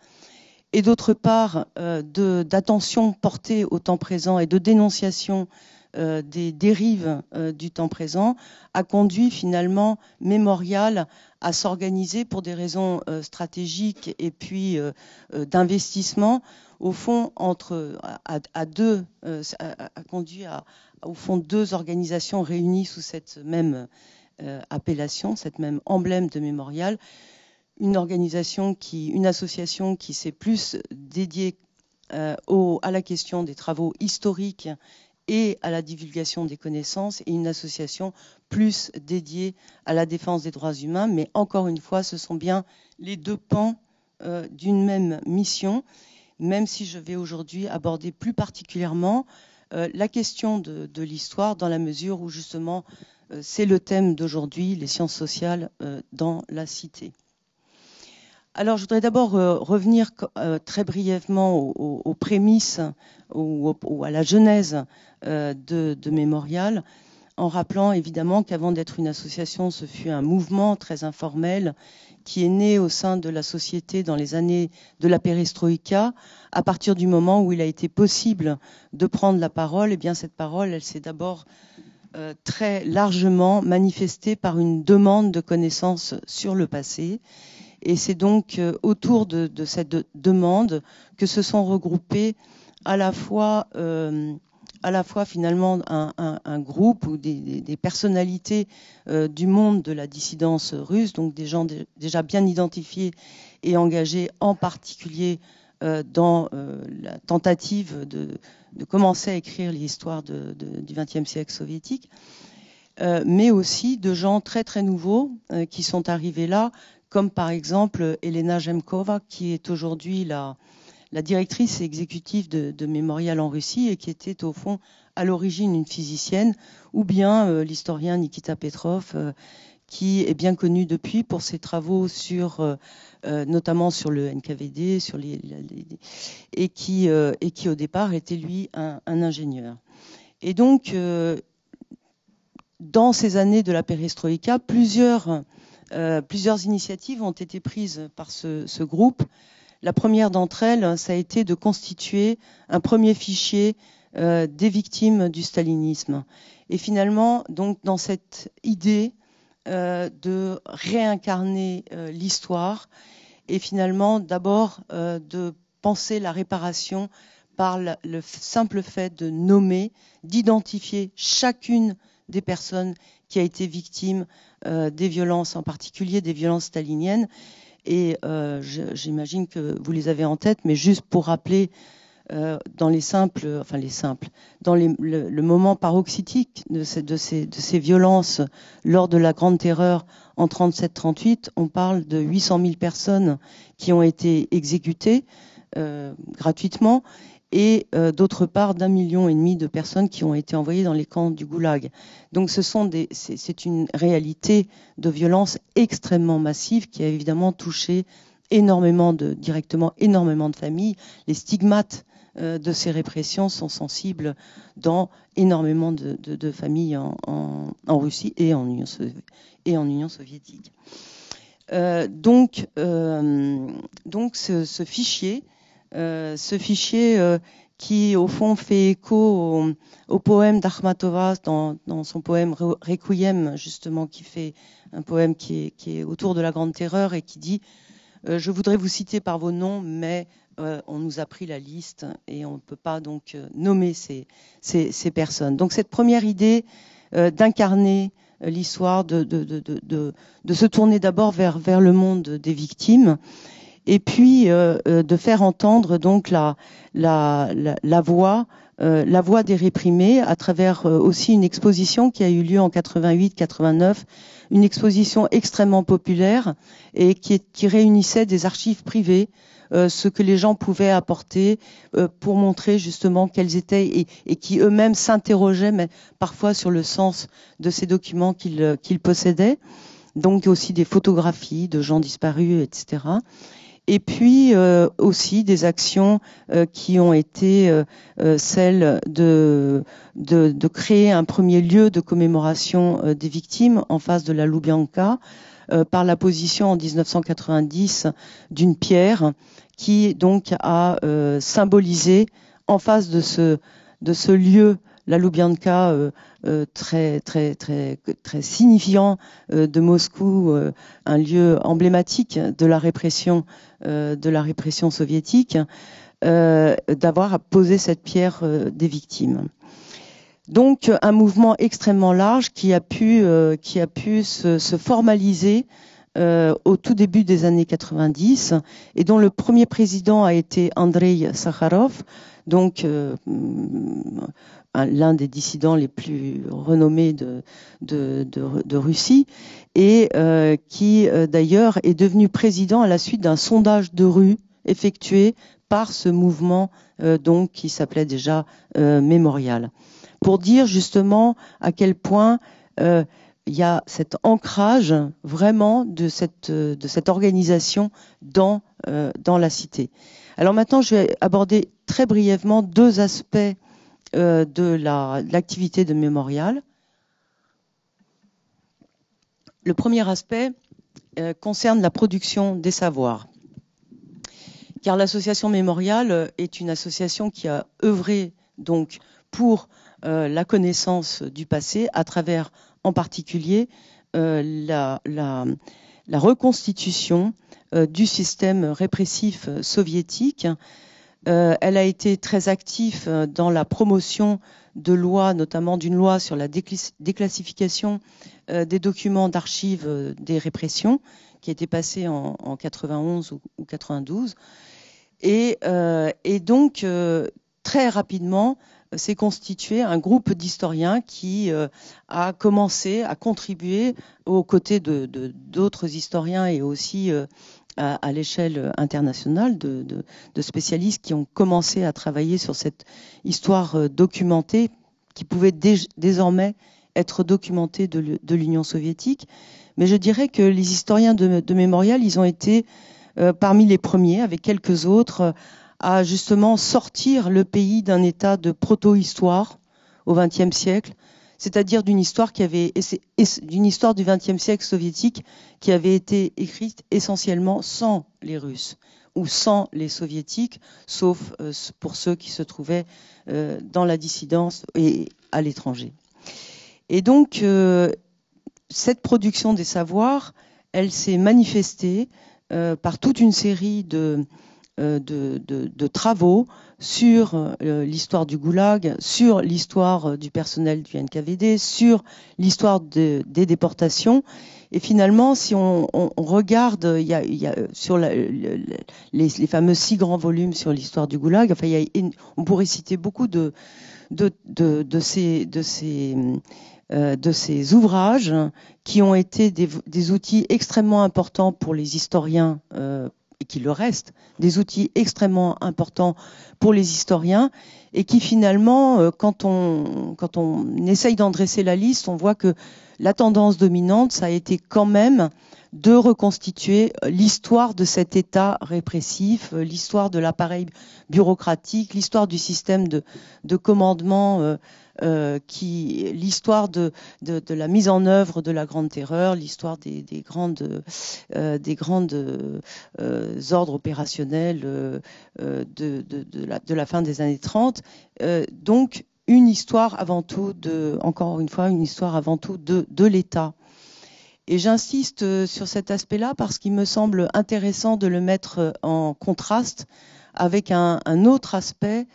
et d'autre part, d'attention portée au temps présent et de dénonciation des dérives du temps présent, a conduit finalement Mémorial à s'organiser pour des raisons stratégiques et puis d'investissement, au fond a conduit au fond deux organisations réunies sous cette même appellation, cette même emblème de Mémorial. Une association qui s'est plus dédiée à la question des travaux historiques et à la divulgation des connaissances, et une association plus dédiée à la défense des droits humains. Mais encore une fois, ce sont bien les deux pans d'une même mission, même si je vais aujourd'hui aborder plus particulièrement la question de l'histoire, dans la mesure où justement c'est le thème d'aujourd'hui, les sciences sociales dans la cité. Alors, je voudrais d'abord revenir très brièvement aux prémices ou à la genèse de Mémorial, en rappelant évidemment qu'avant d'être une association, ce fut un mouvement très informel qui est né au sein de la société dans les années de la perestroïka. À partir du moment où il a été possible de prendre la parole, eh bien cette parole, elle s'est d'abord très largement manifestée par une demande de connaissances sur le passé. Et c'est donc autour de cette demande que se sont regroupés à la fois finalement un groupe ou des personnalités du monde de la dissidence russe, donc des gens déjà bien identifiés et engagés, en particulier dans la tentative de commencer à écrire l'histoire du XXe siècle soviétique, mais aussi de gens très très nouveaux qui sont arrivés là, comme par exemple Elena Gemkova, qui est aujourd'hui la directrice exécutive de Mémorial en Russie et qui était au fond à l'origine une physicienne, ou bien l'historien Nikita Petrov, qui est bien connu depuis pour ses travaux sur, notamment sur le NKVD, sur et qui au départ était lui un ingénieur. Et donc, dans ces années de la perestroïka, plusieurs initiatives ont été prises par ce groupe. La première d'entre elles, ça a été de constituer un premier fichier des victimes du stalinisme. Et finalement, donc, dans cette idée de réincarner l'histoire, et finalement, d'abord, de penser la réparation par le simple fait de nommer, d'identifier chacune des personnes qui a été victime des violences, en particulier des violences staliniennes. Et j'imagine que vous les avez en tête, mais juste pour rappeler, dans dans le moment paroxytique de ces violences lors de la Grande Terreur en 37-38, on parle de 800 000 personnes qui ont été exécutées gratuitement, et d'autre part d'1,5 million de personnes qui ont été envoyées dans les camps du Goulag. Donc c'est une réalité de violence extrêmement massive qui a évidemment touché directement énormément de familles. Les stigmates de ces répressions sont sensibles dans énormément de familles en Russie et en Union soviétique. Donc ce fichier qui, au fond, fait écho au poème d'Akhmatova dans son poème Requiem, justement, qui fait un poème qui est autour de la Grande Terreur et qui dit je voudrais vous citer par vos noms, mais on nous a pris la liste et on ne peut pas donc nommer ces personnes. Donc cette première idée d'incarner l'histoire, de se tourner d'abord vers le monde des victimes, et puis de faire entendre donc la voix des réprimés à travers aussi une exposition qui a eu lieu en 88-89, une exposition extrêmement populaire et qui réunissait des archives privées, ce que les gens pouvaient apporter pour montrer justement quels étaient et qui eux-mêmes s'interrogeaient, mais parfois sur le sens de ces documents qu'ils possédaient. Donc aussi des photographies de gens disparus, etc. Et puis aussi des actions qui ont été celles de créer un premier lieu de commémoration des victimes en face de la Loubianka, par la position en 1990 d'une pierre qui donc a symbolisé en face de ce lieu, la Loubianka, très signifiant de Moscou, un lieu emblématique de la répression soviétique, d'avoir posé cette pierre des victimes. Donc un mouvement extrêmement large qui a pu se formaliser au tout début des années 90 et dont le premier président a été Andrei Sakharov, donc l'un des dissidents les plus renommés de Russie, et qui d'ailleurs est devenu président à la suite d'un sondage de rue effectué par ce mouvement donc qui s'appelait déjà Mémorial, pour dire justement à quel point il y a cet ancrage vraiment de cette organisation dans la cité. Alors maintenant, je vais aborder très brièvement deux aspects de l'activité de Mémorial. Le premier aspect concerne la production des savoirs, car l'association Mémorial est une association qui a œuvré donc pour la connaissance du passé à travers en particulier la reconstitution du système répressif soviétique. Elle a été très active dans la promotion de lois, notamment d'une loi sur la déclassification des documents d'archives des répressions, qui a été passée en 91 ou 92. Et donc, très rapidement, s'est constitué un groupe d'historiens qui a commencé à contribuer aux côtés d'autres historiens et aussi à l'échelle internationale de spécialistes qui ont commencé à travailler sur cette histoire documentée qui pouvait désormais être documentée de l'Union soviétique, mais je dirais que les historiens de Mémorial, ils ont été parmi les premiers, avec quelques autres, à justement sortir le pays d'un état de proto-histoire au XXe siècle, c'est-à-dire d'une histoire d'une histoire du XXe siècle soviétique qui avait été écrite essentiellement sans les Russes ou sans les Soviétiques, sauf pour ceux qui se trouvaient dans la dissidence et à l'étranger. Et donc, cette production des savoirs, elle s'est manifestée par toute une série de travaux sur l'histoire du goulag, sur l'histoire du personnel du NKVD, sur l'histoire des déportations. Et finalement, si on regarde, il y a sur les fameux 6 grands volumes sur l'histoire du goulag, enfin, on pourrait citer beaucoup de ces ouvrages qui ont été des outils extrêmement importants pour les historiens et qui le restent, des outils extrêmement importants pour les historiens et qui finalement, quand on essaye d'en dresser la liste, on voit que la tendance dominante, ça a été quand même de reconstituer l'histoire de cet État répressif, l'histoire de l'appareil bureaucratique, l'histoire du système de commandement, l'histoire de la mise en œuvre de la Grande Terreur, l'histoire des grandes ordres opérationnels de la fin des années 30. Donc une histoire avant tout encore une fois, une histoire avant tout de l'État. Et j'insiste sur cet aspect-là parce qu'il me semble intéressant de le mettre en contraste avec un autre aspect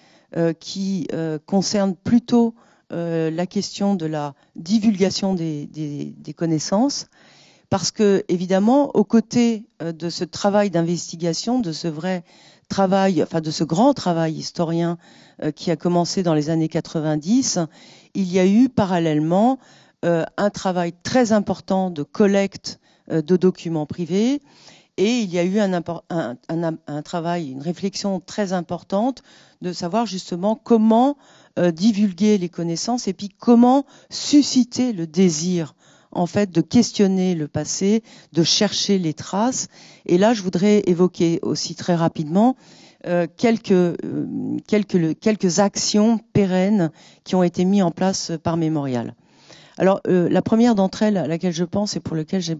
qui concerne plutôt la question de la divulgation des connaissances, parce que évidemment, aux côtés de ce travail d'investigation, de ce vrai travail, enfin de ce grand travail historien qui a commencé dans les années 90, il y a eu parallèlement un travail très important de collecte de documents privés, et il y a eu un travail, une réflexion très importante de savoir justement comment divulguer les connaissances et puis comment susciter le désir en fait de questionner le passé, de chercher les traces. Et là, je voudrais évoquer aussi très rapidement quelques actions pérennes qui ont été mises en place par Mémorial. Alors, la première d'entre elles à laquelle je pense et pour laquelle j'ai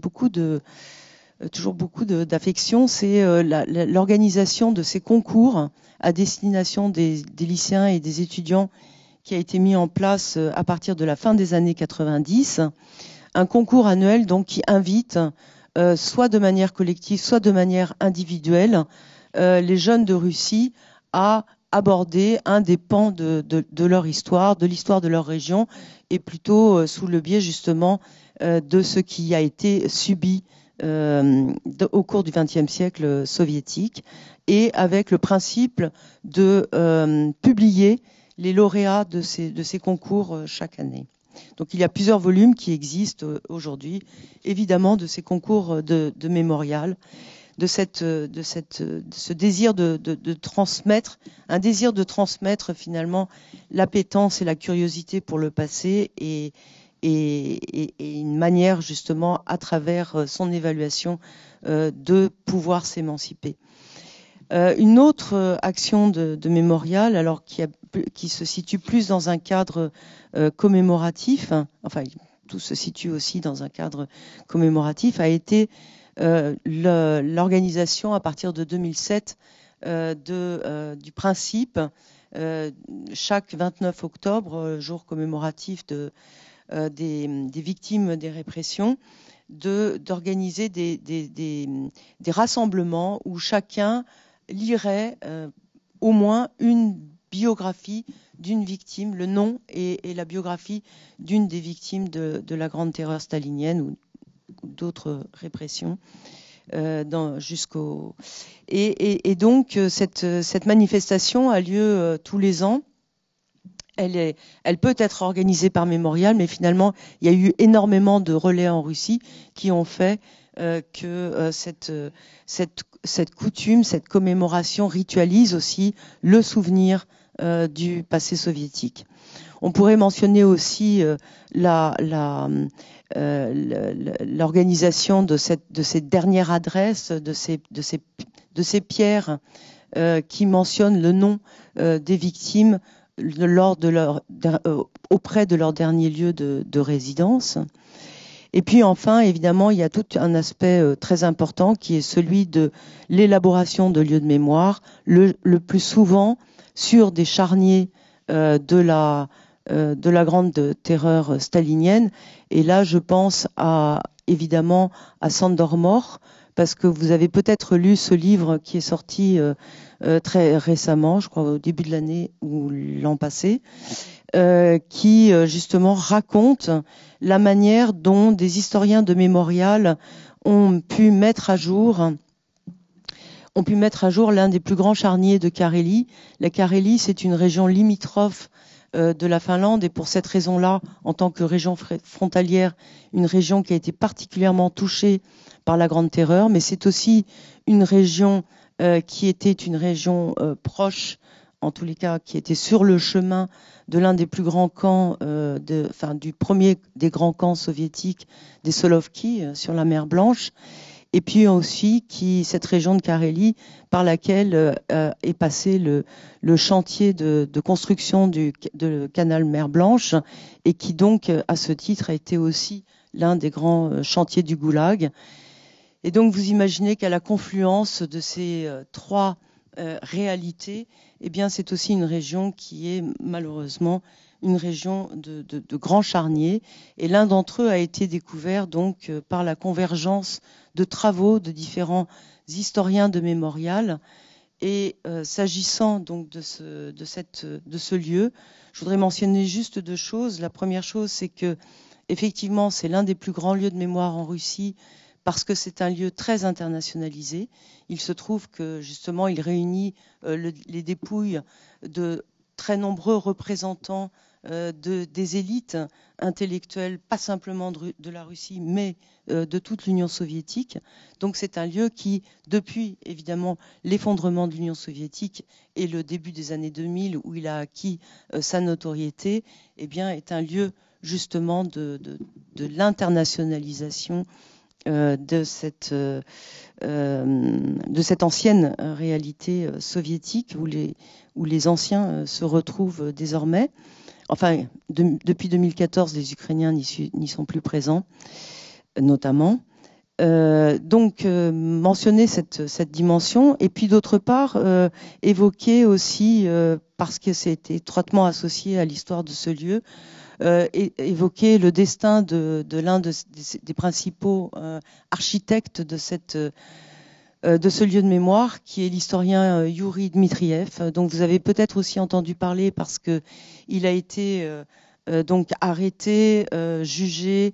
toujours beaucoup d'affection, c'est l'organisation de ces concours à destination des lycéens et des étudiants qui a été mis en place à partir de la fin des années 90. Un concours annuel donc qui invite, soit de manière collective, soit de manière individuelle, les jeunes de Russie à aborder un des pans de leur histoire, de l'histoire de leur région, et plutôt sous le biais justement de ce qui a été subi au cours du XXe siècle soviétique, et avec le principe de publier les lauréats de ces concours chaque année. Donc il y a plusieurs volumes qui existent aujourd'hui, évidemment, de ces concours de Mémorial, de ce désir de transmettre, un désir de transmettre finalement l'appétence et la curiosité pour le passé et une manière justement à travers son évaluation de pouvoir s'émanciper. Une autre action de Mémorial, alors qui se situe plus dans un cadre commémoratif, enfin tout se situe aussi dans un cadre commémoratif, a été l'organisation à partir de 2007 du principe chaque 29 octobre, jour commémoratif des victimes des répressions, d'organiser des rassemblements où chacun lirait au moins une biographie d'une victime, le nom et la biographie d'une des victimes de la Grande Terreur stalinienne ou d'autres répressions. Et donc cette manifestation a lieu tous les ans. Elle peut être organisée par Mémorial, mais finalement il y a eu énormément de relais en Russie qui ont fait que cette coutume, cette commémoration ritualise aussi le souvenir du passé soviétique. On pourrait mentionner aussi l'organisation de ces dernières adresses, de ces pierres qui mentionnent le nom des victimes auprès de leur dernier lieu de résidence. Et puis enfin, évidemment, il y a tout un aspect très important qui est celui de l'élaboration de lieux de mémoire, le plus souvent sur des charniers de la grande terreur stalinienne. Et là, je pense évidemment à Sándor Mór, parce que vous avez peut-être lu ce livre qui est sorti très récemment, je crois au début de l'année ou l'an passé, qui justement raconte la manière dont des historiens de mémorial ont pu mettre à jour l'un des plus grands charniers de Carélie. La Carélie, c'est une région limitrophe de la Finlande, et pour cette raison-là, en tant que région frontalière, une région qui a été particulièrement touchée par la Grande Terreur, mais c'est aussi une région qui était une région proche, en tous les cas, qui était sur le chemin de l'un des plus grands camps, du premier des grands camps soviétiques, des Solovki, sur la mer Blanche, et puis aussi cette région de Carélie par laquelle est passé le chantier de construction de canal mer Blanche, et qui donc, à ce titre, a été aussi l'un des grands chantiers du Goulag. Et donc, vous imaginez qu'à la confluence de ces trois réalités, eh bien, c'est aussi une région qui est malheureusement une région de grands charniers. Et l'un d'entre eux a été découvert donc par la convergence de travaux de différents historiens de mémorial. Et s'agissant donc de ce lieu, je voudrais mentionner juste deux choses. La première chose, c'est que effectivement, c'est l'un des plus grands lieux de mémoire en Russie, parce que c'est un lieu très internationalisé. Il se trouve que justement, il réunit les dépouilles de très nombreux représentants des élites intellectuelles, pas simplement de la Russie, mais de toute l'Union soviétique. Donc c'est un lieu qui, depuis évidemment l'effondrement de l'Union soviétique et le début des années 2000, où il a acquis sa notoriété, eh bien, est un lieu justement de l'internationalisation de cette ancienne réalité soviétique où les anciens se retrouvent désormais. Enfin, depuis 2014, les Ukrainiens n'y sont plus présents, notamment. Donc, mentionner cette dimension, et puis d'autre part, évoquer aussi, parce que c'est étroitement associé à l'histoire de ce lieu, évoquer le destin de l'un des principaux architectes de ce lieu de mémoire, qui est l'historien Youri Dmitriev, dont vous avez peut-être aussi entendu parler parce que il a été donc arrêté, jugé,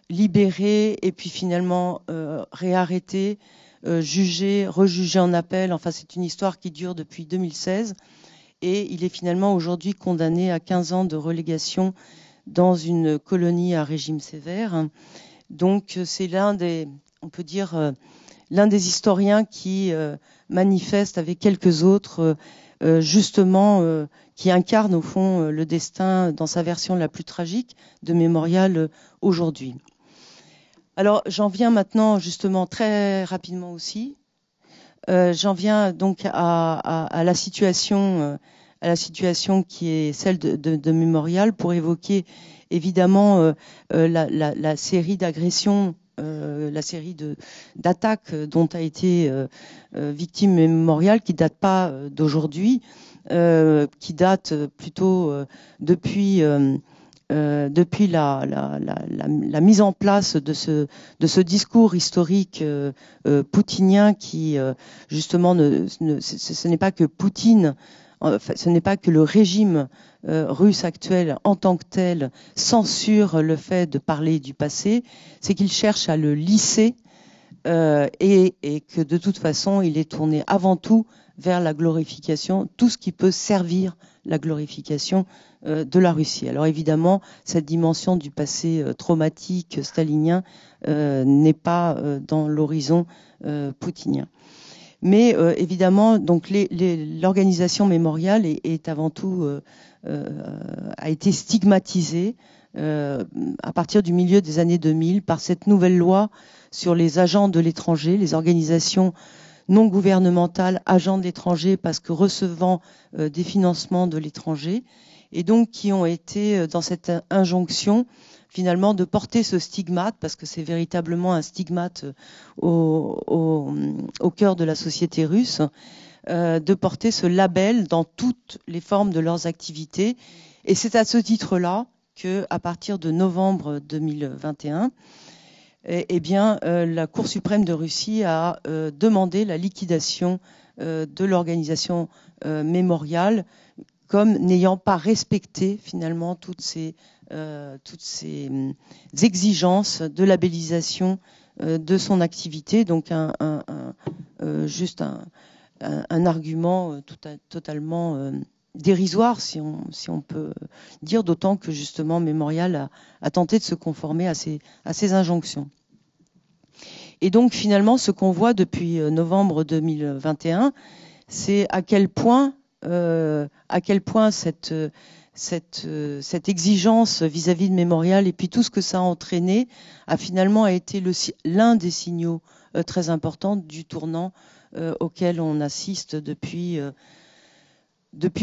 libéré, et puis finalement réarrêté, jugé, rejugé en appel. Enfin, c'est une histoire qui dure depuis 2016, et il est finalement aujourd'hui condamné à 15 ans de relégation dans une colonie à régime sévère. Donc c'est on peut dire, l'un des historiens qui manifeste avec quelques autres, justement, qui incarne au fond le destin dans sa version la plus tragique de Mémorial aujourd'hui. Alors j'en viens maintenant justement très rapidement aussi. J'en viens donc à la situation qui est celle de Mémorial, pour évoquer évidemment la série d'agressions, la série d'attaques dont a été victime Mémorial, qui date pas d'aujourd'hui, qui date plutôt depuis la mise en place de ce discours historique poutinien qui justement ce n'est pas que Poutine, ce n'est pas que le régime russe actuel en tant que tel censure le fait de parler du passé, c'est qu'il cherche à le lisser et que de toute façon il est tourné avant tout vers la glorification, tout ce qui peut servir la glorification de la Russie. Alors évidemment, cette dimension du passé traumatique stalinien n'est pas dans l'horizon poutinien. Mais évidemment, donc l'organisation mémoriale est avant tout a été stigmatisée à partir du milieu des années 2000 par cette nouvelle loi sur les agents de l'étranger, les organisations non gouvernementales agents de l'étranger parce que recevant des financements de l'étranger, et donc qui ont été dans cette injonction finalement de porter ce stigmate, parce que c'est véritablement un stigmate au cœur de la société russe, de porter ce label dans toutes les formes de leurs activités. Et c'est à ce titre-là qu'à partir de novembre 2021, la Cour suprême de Russie a demandé la liquidation de l'organisation mémoriale comme n'ayant pas respecté finalement toutes ces exigences de labellisation de son activité. Donc juste un argument totalement dérisoire, si on peut dire, d'autant que justement Mémorial a tenté de se conformer à ces injonctions. Et donc finalement, ce qu'on voit depuis novembre 2021, c'est à quel point cette exigence vis-à-vis de Mémorial et puis tout ce que ça a entraîné a finalement été l'un des signaux très importants du tournant auquel on assiste depuis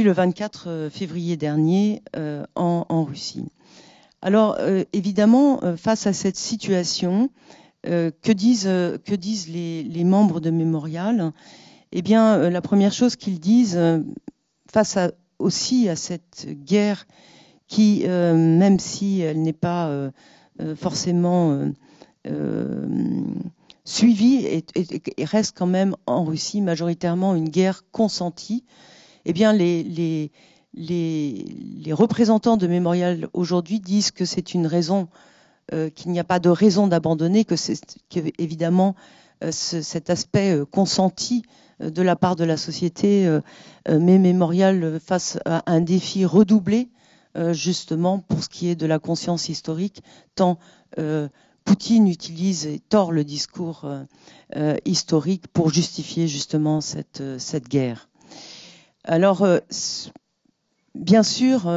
le 24 février dernier en Russie. Alors évidemment, face à cette situation, que disent les membres de Mémorial? Eh bien, la première chose qu'ils disent, face aussi à cette guerre qui, même si elle n'est pas forcément suivie, et reste quand même en Russie majoritairement une guerre consentie, eh bien, les représentants de Mémorial aujourd'hui disent que c'est une raison, qu'il n'y a pas de raison d'abandonner, que évidemment cet aspect consenti de la part de la société met Mémorial face à un défi redoublé, justement pour ce qui est de la conscience historique, tant Poutine utilise et tord le discours historique pour justifier justement cette guerre. Alors, bien sûr,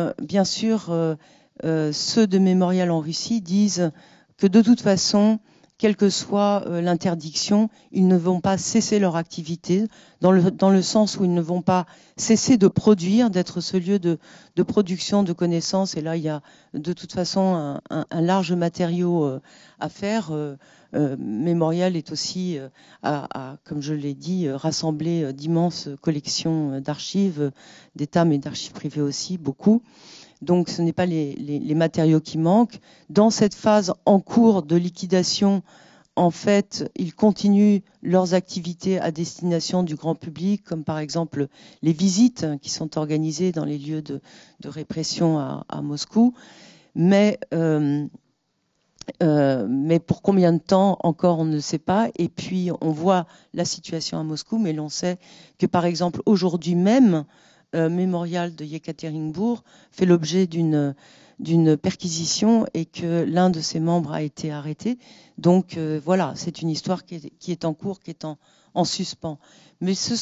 ceux de Mémorial en Russie disent que de toute façon, quelle que soit l'interdiction, ils ne vont pas cesser leur activité, dans le sens où ils ne vont pas cesser de produire, d'être ce lieu de production de connaissances. Et là, il y a de toute façon un large matériau à faire. Mémorial est aussi, comme je l'ai dit, rassembler d'immenses collections d'archives d'État, mais d'archives privées aussi, beaucoup. Donc ce n'est pas les matériaux qui manquent. Dans cette phase en cours de liquidation, en fait, ils continuent leurs activités à destination du grand public, comme par exemple les visites qui sont organisées dans les lieux de répression à Moscou. Mais pour combien de temps encore, on ne sait pas. Et puis on voit la situation à Moscou, mais l'on sait que par exemple aujourd'hui même, Mémorial de Yekaterinbourg fait l'objet d'une perquisition et que l'un de ses membres a été arrêté. Donc voilà, c'est une histoire qui est en cours, qui est en suspens. Mais ce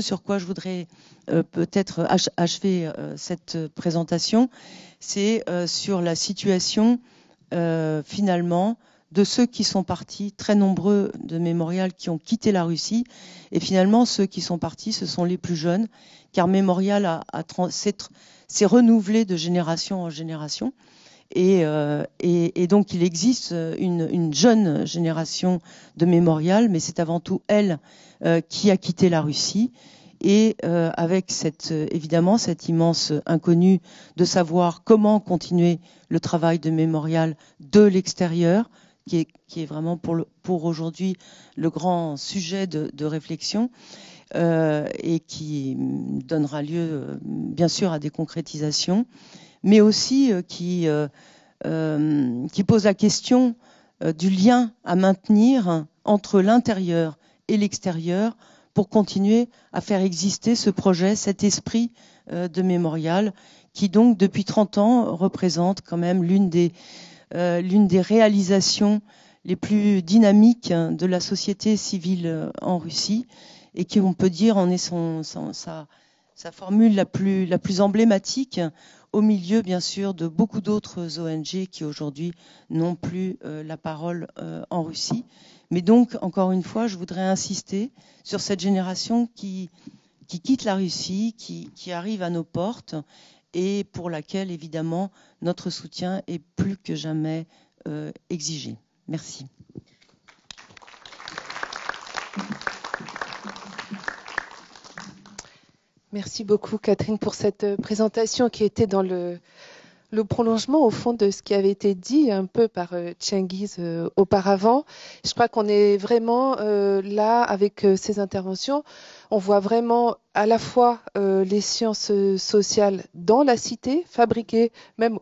sur quoi je voudrais peut-être achever cette présentation, c'est sur la situation finalement de ceux qui sont partis, très nombreux de Mémorial qui ont quitté la Russie, et finalement ceux qui sont partis, ce sont les plus jeunes, car Mémorial s'est renouvelé de génération en génération, et donc il existe une jeune génération de Mémorial, mais c'est avant tout elle qui a quitté la Russie, et avec évidemment cette immense inconnue de savoir comment continuer le travail de Mémorial de l'extérieur, qui est vraiment pour aujourd'hui le grand sujet de réflexion, et qui donnera lieu bien sûr à des concrétisations, mais aussi qui pose la question du lien à maintenir entre l'intérieur et l'extérieur pour continuer à faire exister ce projet, cet esprit de Mémorial, qui donc depuis 30 ans représente quand même l'une des réalisations les plus dynamiques de la société civile en Russie, et qui, on peut dire, en est sa formule la plus emblématique, au milieu, bien sûr, de beaucoup d'autres ONG qui, aujourd'hui, n'ont plus la parole en Russie. Mais donc, encore une fois, je voudrais insister sur cette génération qui quitte la Russie, qui arrive à nos portes, et pour laquelle, évidemment, notre soutien est plus que jamais exigé. Merci. Merci beaucoup, Catherine, pour cette présentation qui était dans le prolongement, au fond, de ce qui avait été dit un peu par Cengiz auparavant. Je crois qu'on est vraiment là, avec ces interventions, on voit vraiment à la fois les sciences sociales dans la cité, fabriquées même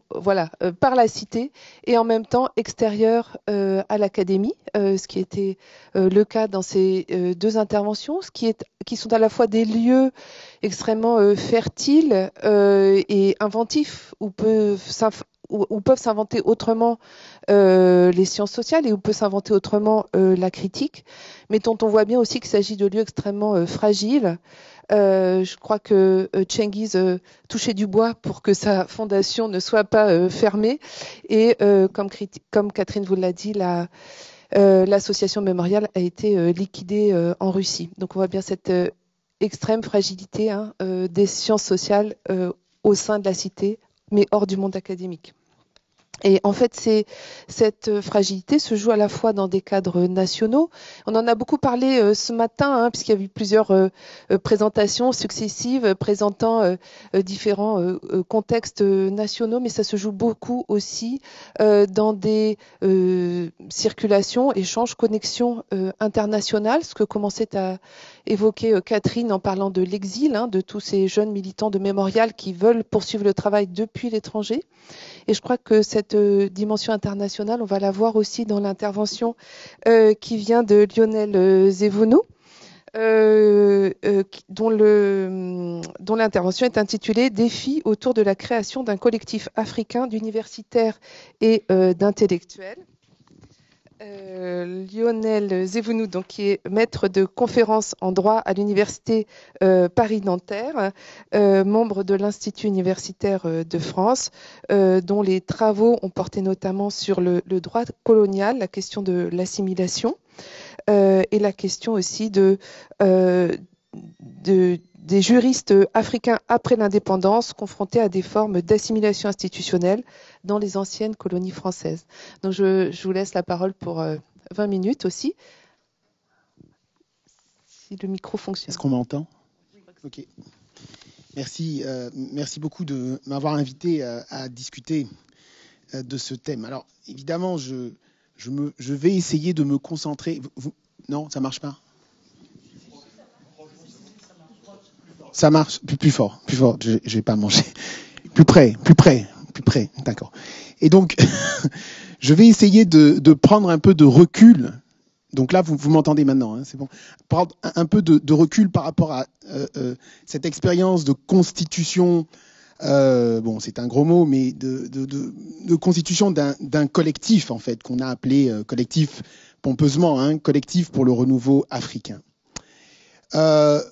par la cité, et en même temps extérieures à l'académie, ce qui était le cas dans ces deux interventions, qui sont à la fois des lieux extrêmement fertiles et inventifs, où peuvent s'inventer autrement les sciences sociales et où peut s'inventer autrement la critique, mais dont on voit bien aussi qu'il s'agit de lieux extrêmement fragiles. Je crois que Cengiz touchait du bois pour que sa fondation ne soit pas fermée, et comme Catherine vous l'a dit, l'association mémoriale a été liquidée en Russie. Donc on voit bien cette extrême fragilité des sciences sociales au sein de la cité, mais hors du monde académique. Et en fait, cette fragilité se joue à la fois dans des cadres nationaux. On en a beaucoup parlé ce matin, puisqu'il y a eu plusieurs présentations successives présentant différents contextes nationaux, mais ça se joue beaucoup aussi dans des circulations, échanges, connexions internationales, ce que commençait à évoquer Catherine en parlant de l'exil, de tous ces jeunes militants de Mémorial qui veulent poursuivre le travail depuis l'étranger. Et je crois que cette dimension internationale, on va la voir aussi dans l'intervention qui vient de Lionel Zevounou, dont l'intervention est intitulée « Défi autour de la création d'un collectif africain d'universitaires et d'intellectuels ». Lionel Zevounou, donc, qui est maître de conférences en droit à l'université Paris-Nanterre, membre de l'Institut universitaire de France, dont les travaux ont porté notamment sur le droit colonial, la question de l'assimilation et la question aussi des juristes africains après l'indépendance confrontés à des formes d'assimilation institutionnelle dans les anciennes colonies françaises. Donc je vous laisse la parole pour 20 minutes aussi. Si le micro fonctionne. Est-ce qu'on m'entend? Ok. Merci beaucoup de m'avoir invité à discuter de ce thème. Alors évidemment, je vais essayer de me concentrer. Non, ça marche pas? Ça marche plus fort. Je vais pas manger. Plus près. D'accord. Et donc, je vais essayer de prendre un peu de recul. Donc là, vous m'entendez maintenant, c'est bon. Prendre un peu de recul par rapport à cette expérience de constitution. Bon, c'est un gros mot, mais de constitution d'un collectif, en fait, qu'on a appelé collectif pompeusement, collectif pour le renouveau africain.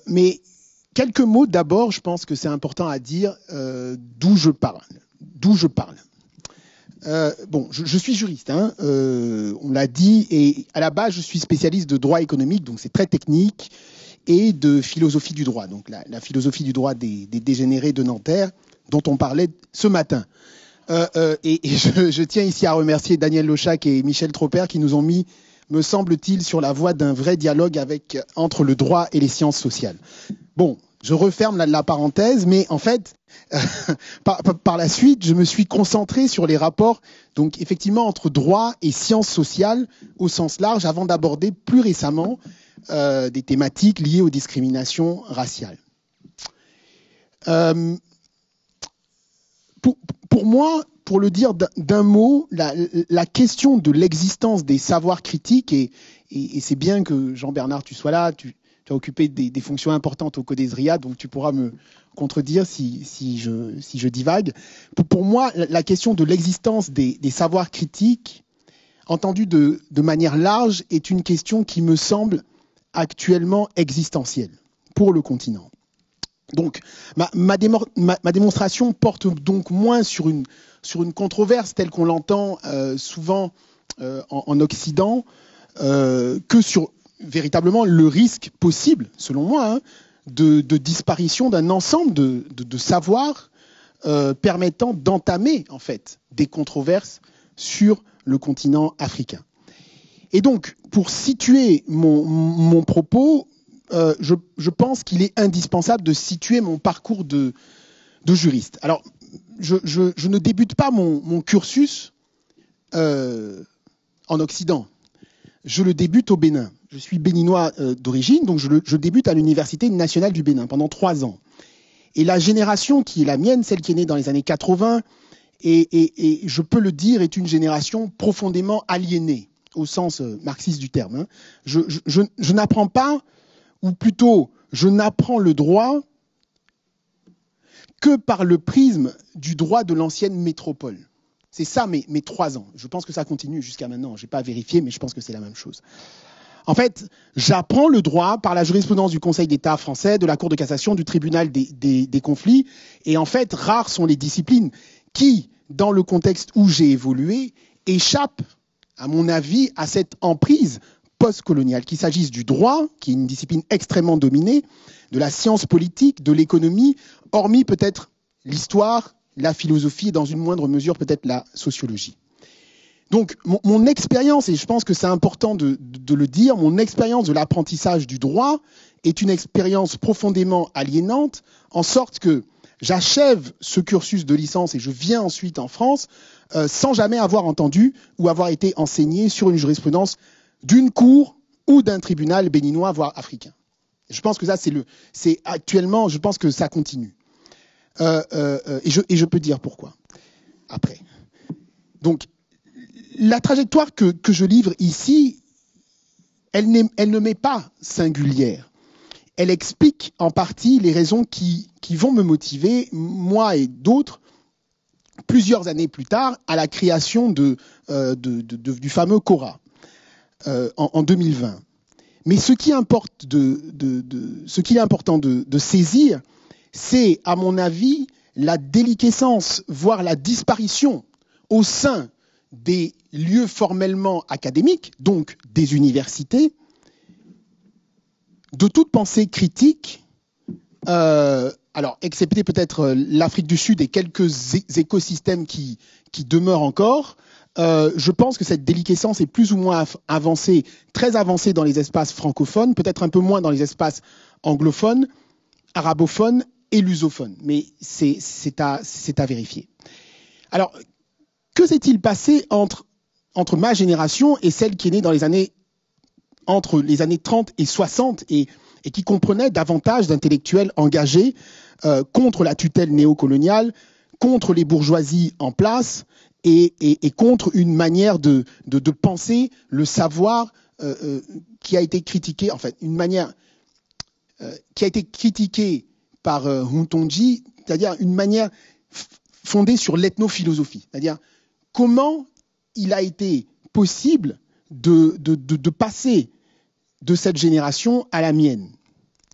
Mais quelques mots d'abord, je pense que c'est important à dire d'où je parle. Bon, je suis juriste, on l'a dit, et à la base, je suis spécialiste de droit économique, donc c'est très technique, et de philosophie du droit, donc la philosophie du droit des dégénérés de Nanterre, dont on parlait ce matin. Et je tiens ici à remercier Daniel Lochac et Michel Tropper qui nous ont mis, me semble-t-il, sur la voie d'un vrai dialogue entre le droit et les sciences sociales. Bon, je referme la parenthèse, mais en fait, par la suite, je me suis concentré sur les rapports, donc effectivement, entre droit et sciences sociales au sens large, avant d'aborder plus récemment des thématiques liées aux discriminations raciales. Pour moi, pour le dire d'un mot, la question de l'existence des savoirs critiques, et c'est bien que Jean-Bernard, tu sois là, tu as occupé des fonctions importantes au Codesria, donc tu pourras me contredire si je divague. Pour moi, la question de l'existence des savoirs critiques, entendu de manière large, est une question qui me semble actuellement existentielle pour le continent. Donc, ma démonstration porte donc moins sur une controverse telle qu'on l'entend souvent en Occident que sur véritablement le risque possible, selon moi, de disparition d'un ensemble de savoirs permettant d'entamer en fait des controverses sur le continent africain. Et donc, pour situer mon propos, je pense qu'il est indispensable de situer mon parcours de juriste. Alors, je ne débute pas mon cursus en Occident. Je le débute au Bénin. Je suis béninois d'origine, donc je débute à l'Université nationale du Bénin pendant 3 ans. Et la génération qui est la mienne, celle qui est née dans les années 80, et je peux le dire, est une génération profondément aliénée, au sens marxiste du terme. Je n'apprends pas, ou plutôt, je n'apprends le droit que par le prisme du droit de l'ancienne métropole. C'est ça mes 3 ans. Je pense que ça continue jusqu'à maintenant. Je n'ai pas vérifié, mais je pense que c'est la même chose. En fait, j'apprends le droit par la jurisprudence du Conseil d'État français, de la Cour de cassation, du tribunal des conflits. Et en fait, rares sont les disciplines qui, dans le contexte où j'ai évolué, échappent, à mon avis, à cette emprise post-coloniale. Qu'il s'agisse du droit, qui est une discipline extrêmement dominée, de la science politique, de l'économie, hormis peut-être l'histoire, la philosophie et dans une moindre mesure peut-être la sociologie. Donc mon expérience, et je pense que c'est important de le dire, mon expérience de l'apprentissage du droit est une expérience profondément aliénante, en sorte que j'achève ce cursus de licence et je viens ensuite en France sans jamais avoir entendu ou avoir été enseigné sur une jurisprudence d'une cour ou d'un tribunal béninois, voire africain. Je pense que ça, c'est actuellement, je pense que ça continue. Et je peux dire pourquoi, après. Donc, la trajectoire que je livre ici, elle ne m'est pas singulière. Elle explique en partie les raisons qui vont me motiver, moi et d'autres, plusieurs années plus tard, à la création du fameux Cora en 2020. Mais ce qui est important de saisir, c'est, à mon avis, la déliquescence, voire la disparition au sein des lieux formellement académiques, donc des universités, de toute pensée critique, alors excepté peut-être l'Afrique du Sud et quelques écosystèmes qui demeurent encore, je pense que cette déliquescence est plus ou moins avancée, très avancée dans les espaces francophones, peut-être un peu moins dans les espaces anglophones, arabophones et lusophones. Mais c'est à vérifier. Alors, que s'est-il passé entre ma génération et celle qui est née dans entre les années 30 et 60 et qui comprenait davantage d'intellectuels engagés contre la tutelle néocoloniale, contre les bourgeoisies en place et contre une manière de penser le savoir qui a été critiquée, en fait, une manière qui a été critiquée par Huntonji, c'est-à-dire une manière fondée sur l'ethnophilosophie, c'est-à-dire comment il a été possible de passer de cette génération à la mienne.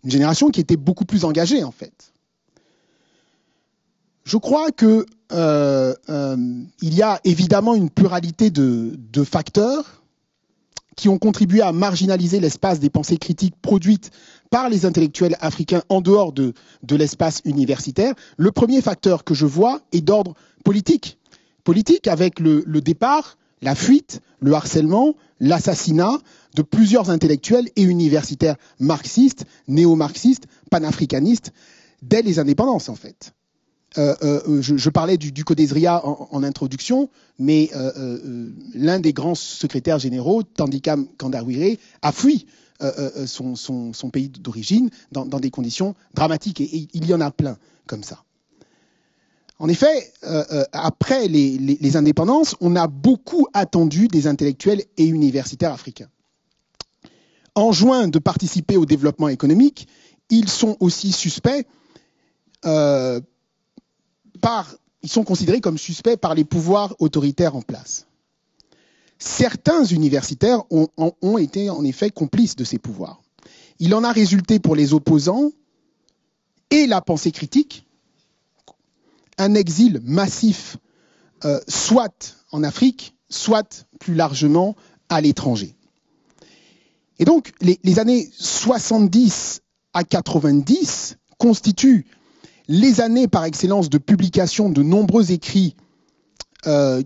Une génération qui était beaucoup plus engagée, en fait. Je crois que il y a évidemment une pluralité de facteurs qui ont contribué à marginaliser l'espace des pensées critiques produites par les intellectuels africains en dehors de l'espace universitaire. Le premier facteur que je vois est d'ordre politique. Politique avec le départ, la fuite, le harcèlement, l'assassinat de plusieurs intellectuels et universitaires marxistes, néo-marxistes, panafricanistes, dès les indépendances en fait. Je parlais du Codesria en introduction, mais l'un des grands secrétaires généraux, Thandika Kandawire, a fui son pays d'origine dans des conditions dramatiques, et il y en a plein comme ça. En effet, après les indépendances, on a beaucoup attendu des intellectuels et universitaires africains. Enjoints de participer au développement économique, ils sont aussi suspects ils sont considérés comme suspects par les pouvoirs autoritaires en place. certains universitaires ont été en effet complices de ces pouvoirs. Il en a résulté pour les opposants et la pensée critique un exil massif, soit en Afrique, soit plus largement à l'étranger. Et donc, les années 70 à 90 constituent les années par excellence de publication de nombreux écrits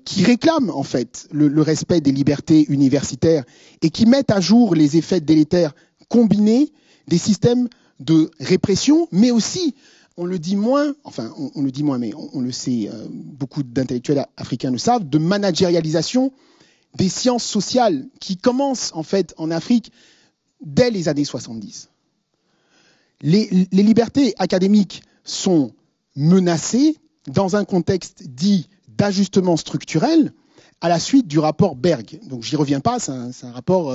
qui réclament en fait le respect des libertés universitaires et qui mettent à jour les effets délétères combinés des systèmes de répression, mais aussi, on le dit moins, enfin on le dit moins, mais on le sait, beaucoup d'intellectuels africains le savent, de managérialisation des sciences sociales qui commencent en fait en Afrique dès les années 70. Les libertés académiques sont menacées dans un contexte dit d'ajustement structurel à la suite du rapport Berg. Donc j'y reviens pas, c'est un rapport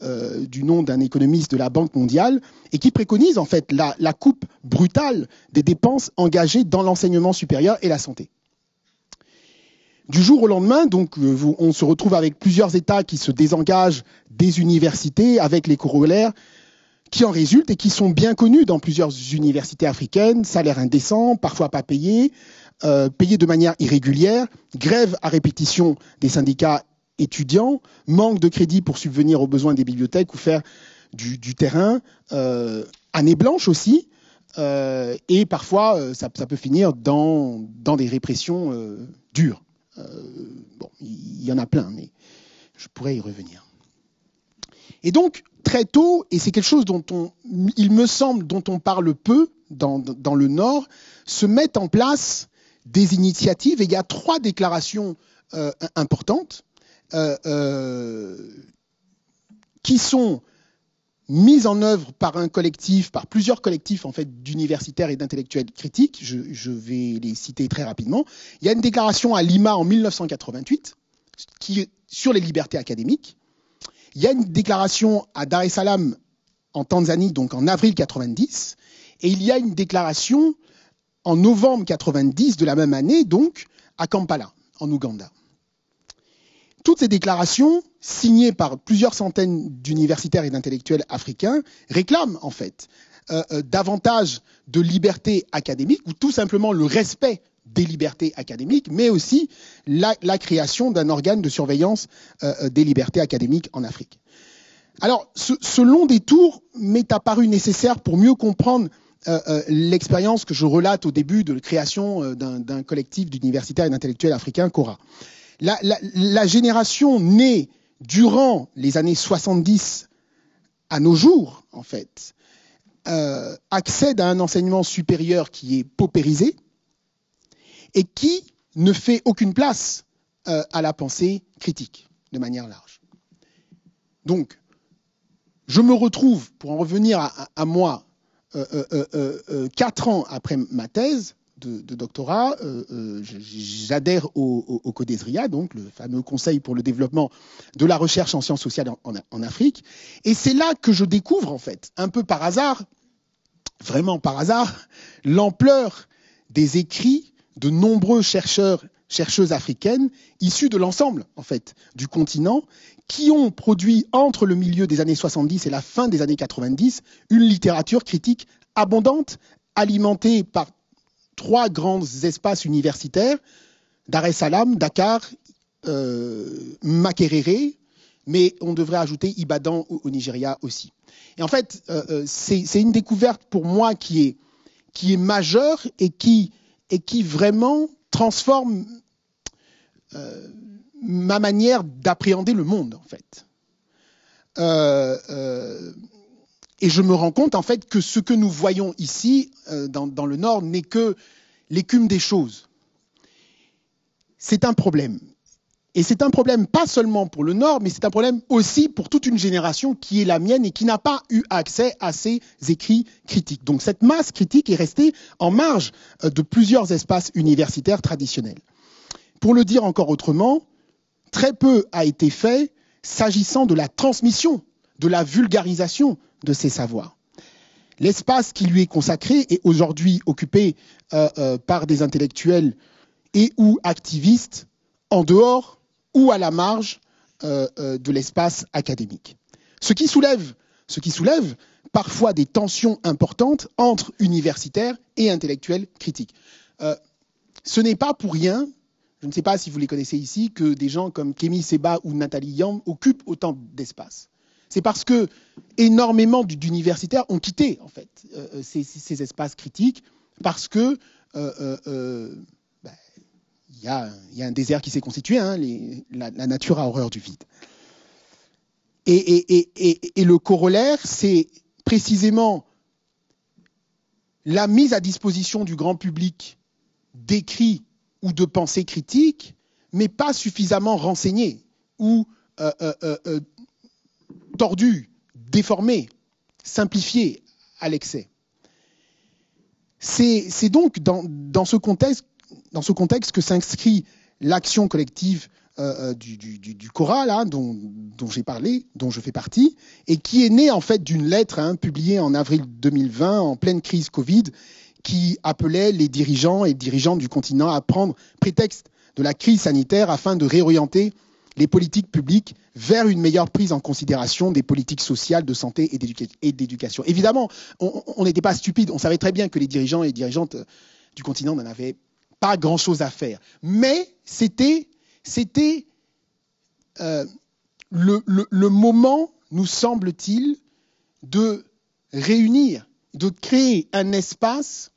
du nom d'un économiste de la Banque mondiale et qui préconise en fait la coupe brutale des dépenses engagées dans l'enseignement supérieur et la santé. Du jour au lendemain, donc, on se retrouve avec plusieurs États qui se désengagent des universités avec les corollaires qui en résultent et qui sont bien connus dans plusieurs universités africaines, salaires indécents, parfois pas payés, payés de manière irrégulière, grève à répétition des syndicats étudiants, manque de crédit pour subvenir aux besoins des bibliothèques ou faire du terrain, année blanche aussi, et parfois ça peut finir dans des répressions dures. Bon, il y en a plein, mais je pourrais y revenir. Et donc, très tôt, et c'est quelque chose dont il me semble, dont on parle peu dans le Nord, se mettent en place des initiatives, et il y a 3 déclarations importantes qui sont mises en œuvre par un collectif, par plusieurs collectifs en fait d'universitaires et d'intellectuels critiques. Je vais les citer très rapidement. Il y a une déclaration à Lima en 1988 qui est sur les libertés académiques. Il y a une déclaration à Dar es Salaam en Tanzanie, donc en avril 90, et il y a une déclaration en novembre 90 de la même année, donc à Kampala, en Ouganda. Toutes ces déclarations, signées par plusieurs centaines d'universitaires et d'intellectuels africains, réclament en fait davantage de liberté académique, ou tout simplement le respect des libertés académiques, mais aussi la création d'un organe de surveillance des libertés académiques en Afrique. Alors, ce long détour m'est apparu nécessaire pour mieux comprendre l'expérience que je relate au début de la création d'un collectif d'universitaires et d'intellectuels africains, CORA. La génération née durant les années 70 à nos jours, en fait, accède à un enseignement supérieur qui est paupérisé et qui ne fait aucune place à la pensée critique, de manière large. Donc, je me retrouve, pour en revenir à moi, 4 ans après ma thèse de doctorat, j'adhère au CODESRIA, donc le fameux Conseil pour le développement de la recherche en sciences sociales en Afrique. Et c'est là que je découvre, en fait, un peu par hasard, vraiment par hasard, l'ampleur des écrits de nombreux chercheuses africaines issues de l'ensemble, en fait, du continent, qui ont produit entre le milieu des années 70 et la fin des années 90 une littérature critique abondante, alimentée par 3 grands espaces universitaires, Dar es Salaam, Dakar, Makerere, mais on devrait ajouter Ibadan au Nigeria aussi. Et en fait, c'est une découverte pour moi qui est majeure et qui vraiment transforme ma manière d'appréhender le monde, en fait. Et je me rends compte, en fait, que ce que nous voyons ici, dans le Nord, n'est que l'écume des choses. C'est un problème. Et c'est un problème pas seulement pour le Nord, mais c'est un problème aussi pour toute une génération qui est la mienne et qui n'a pas eu accès à ces écrits critiques. Donc cette masse critique est restée en marge de plusieurs espaces universitaires traditionnels. Pour le dire encore autrement, très peu a été fait s'agissant de la transmission, de la vulgarisation de ces savoirs. L'espace qui lui est consacré est aujourd'hui occupé par des intellectuels et ou activistes en dehors ou à la marge de l'espace académique. Ce qui soulève parfois des tensions importantes entre universitaires et intellectuels critiques. Ce n'est pas pour rien, je ne sais pas si vous les connaissez ici, que des gens comme Kémy Séba ou Nathalie Yamb occupent autant d'espace. C'est parce que énormément d'universitaires ont quitté en fait ces espaces critiques parce que y a un désert qui s'est constitué, hein, la nature a horreur du vide. Et le corollaire, c'est précisément la mise à disposition du grand public d'écrits ou de pensées critiques, mais pas suffisamment renseignés ou tordus, déformés, simplifiés à l'excès. C'est donc dans ce contexte que s'inscrit l'action collective du Cora, là, dont j'ai parlé, dont je fais partie, et qui est née en fait d'une lettre publiée en avril 2020, en pleine crise Covid, qui appelait les dirigeants et dirigeantes du continent à prendre prétexte de la crise sanitaire afin de réorienter les politiques publiques vers une meilleure prise en considération des politiques sociales, de santé et d'éducation. Évidemment, on n'était pas stupides, on savait très bien que les dirigeants et dirigeantes du continent n'en avaient pas grand-chose à faire. Mais c'était le moment, nous semble-t-il, de réunir, de créer un espace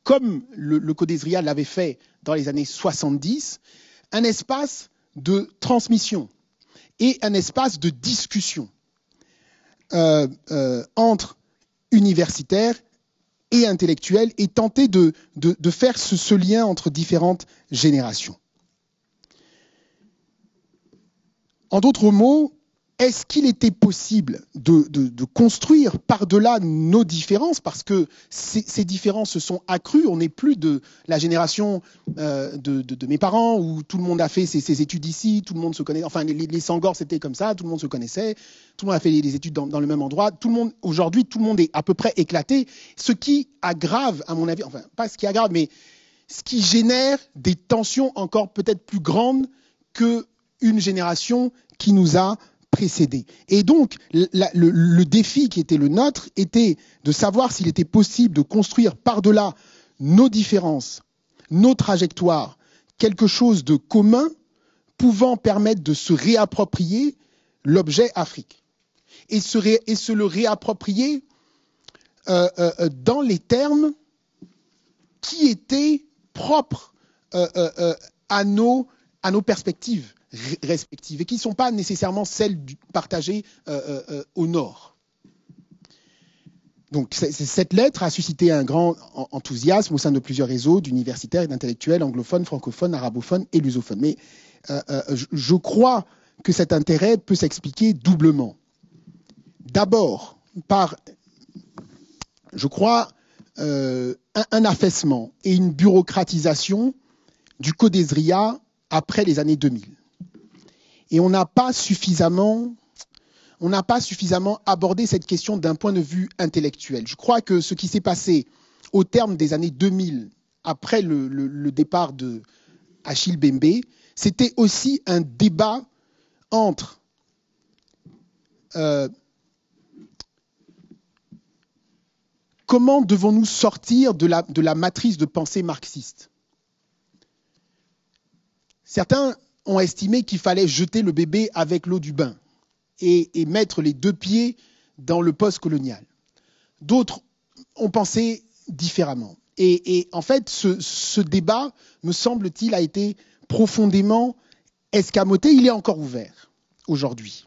comme le Codesria l'avait fait dans les années 70, un espace de transmission et un espace de discussion entre universitaires et intellectuels et tenter de faire ce lien entre différentes générations. En d'autres mots, est-ce qu'il était possible de construire par-delà nos différences, parce que ces différences se sont accrues, on n'est plus de la génération de mes parents où tout le monde a fait ses études ici, tout le monde se connaît, enfin les Sangors c'était comme ça, tout le monde se connaissait, tout le monde a fait des études dans le même endroit, aujourd'hui tout le monde est à peu près éclaté, ce qui aggrave à mon avis, enfin pas ce qui aggrave, mais ce qui génère des tensions encore peut-être plus grandes qu'une génération qui nous a précédés. Et donc, le défi qui était le nôtre était de savoir s'il était possible de construire par-delà nos différences, nos trajectoires, quelque chose de commun pouvant permettre de se réapproprier l'objet Afrique. Et se le réapproprier dans les termes qui étaient propres à nos perspectives respectives et qui ne sont pas nécessairement celles partagées au nord. Donc cette lettre a suscité un grand enthousiasme au sein de plusieurs réseaux d'universitaires et d'intellectuels anglophones, francophones, arabophones et lusophones. Mais je crois que cet intérêt peut s'expliquer doublement. D'abord par, je crois, un affaissement et une bureaucratisation du Codesria après les années 2000. Et on n'a pas suffisamment abordé cette question d'un point de vue intellectuel. Je crois que ce qui s'est passé au terme des années 2000, après le départ de Achille Mbembe, c'était aussi un débat entre comment devons-nous sortir de la matrice de pensée marxiste. Certains ont estimé qu'il fallait jeter le bébé avec l'eau du bain et mettre les deux pieds dans le post-colonial. D'autres ont pensé différemment. Et en fait, ce débat, me semble-t-il, a été profondément escamoté. Il est encore ouvert aujourd'hui.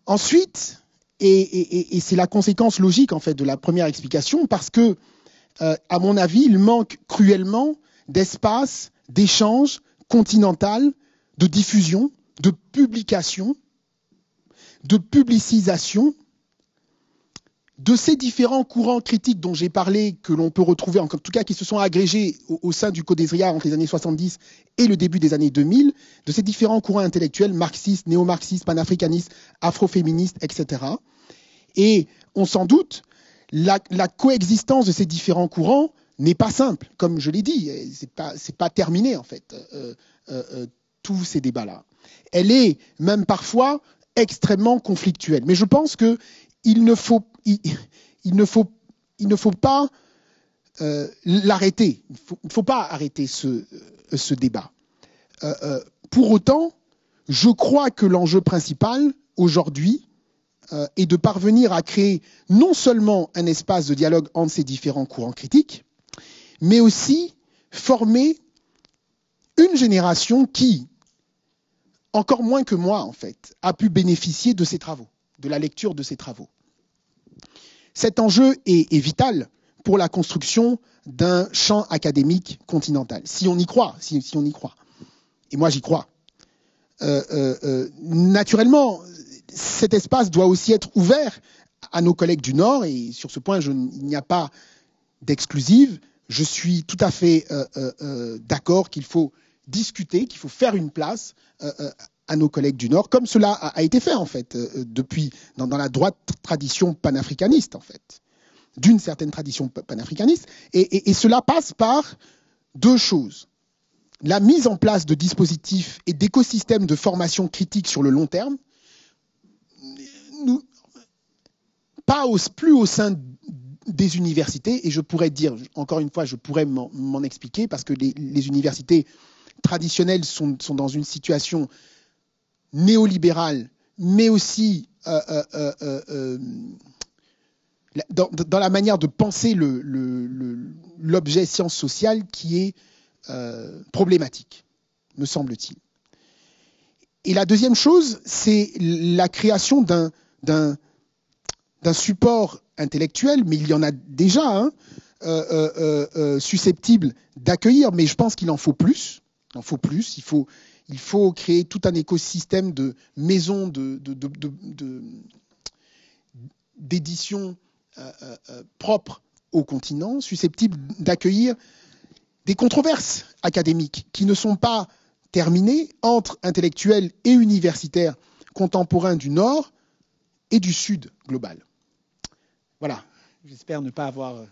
Ensuite, et c'est la conséquence logique en fait de la première explication, parce que, à mon avis, il manque cruellement d'espace, d'échange continental, de diffusion, de publication, de publicisation de ces différents courants critiques dont j'ai parlé, que l'on peut retrouver, en tout cas qui se sont agrégés au sein du Codesria entre les années 70 et le début des années 2000, de ces différents courants intellectuels marxistes, néo-marxistes, panafricanistes, afroféministes, etc. Et on s'en doute, la coexistence de ces différents courants n'est pas simple, comme je l'ai dit, c'est pas terminé en fait. tous ces débats-là. Elle est même parfois extrêmement conflictuelle. Mais je pense qu'il ne faut pas l'arrêter. Il ne faut pas arrêter ce débat. Pour autant, je crois que l'enjeu principal aujourd'hui est de parvenir à créer non seulement un espace de dialogue entre ces différents courants critiques, mais aussi former une génération qui, encore moins que moi en fait, a pu bénéficier de ces travaux, de la lecture de ces travaux. Cet enjeu est vital pour la construction d'un champ académique continental, si on y croit, si on y croit. Et moi j'y crois. Naturellement, cet espace doit aussi être ouvert à nos collègues du Nord, et sur ce point, il n'y a pas d'exclusive. Je suis tout à fait d'accord qu'il faut discuter, qu'il faut faire une place à nos collègues du Nord, comme cela a été fait en fait depuis dans la droite tradition panafricaniste en fait, d'une certaine tradition panafricaniste, et cela passe par deux choses. La mise en place de dispositifs et d'écosystèmes de formation critique sur le long terme, plus au sein des universités, et je pourrais dire, encore une fois, je pourrais m'en expliquer, parce que les universités traditionnelles sont dans une situation néolibérale, mais aussi dans la manière de penser l'objet science sociale qui est problématique, me semble-t-il. Et la deuxième chose, c'est la création d'un support intellectuel, mais il y en a déjà, susceptible d'accueillir, mais je pense qu'il en faut plus. Il faut créer tout un écosystème de maisons d'édition propres au continent, susceptibles d'accueillir des controverses académiques qui ne sont pas terminées entre intellectuels et universitaires contemporains du Nord et du Sud global. Voilà, j'espère ne pas avoir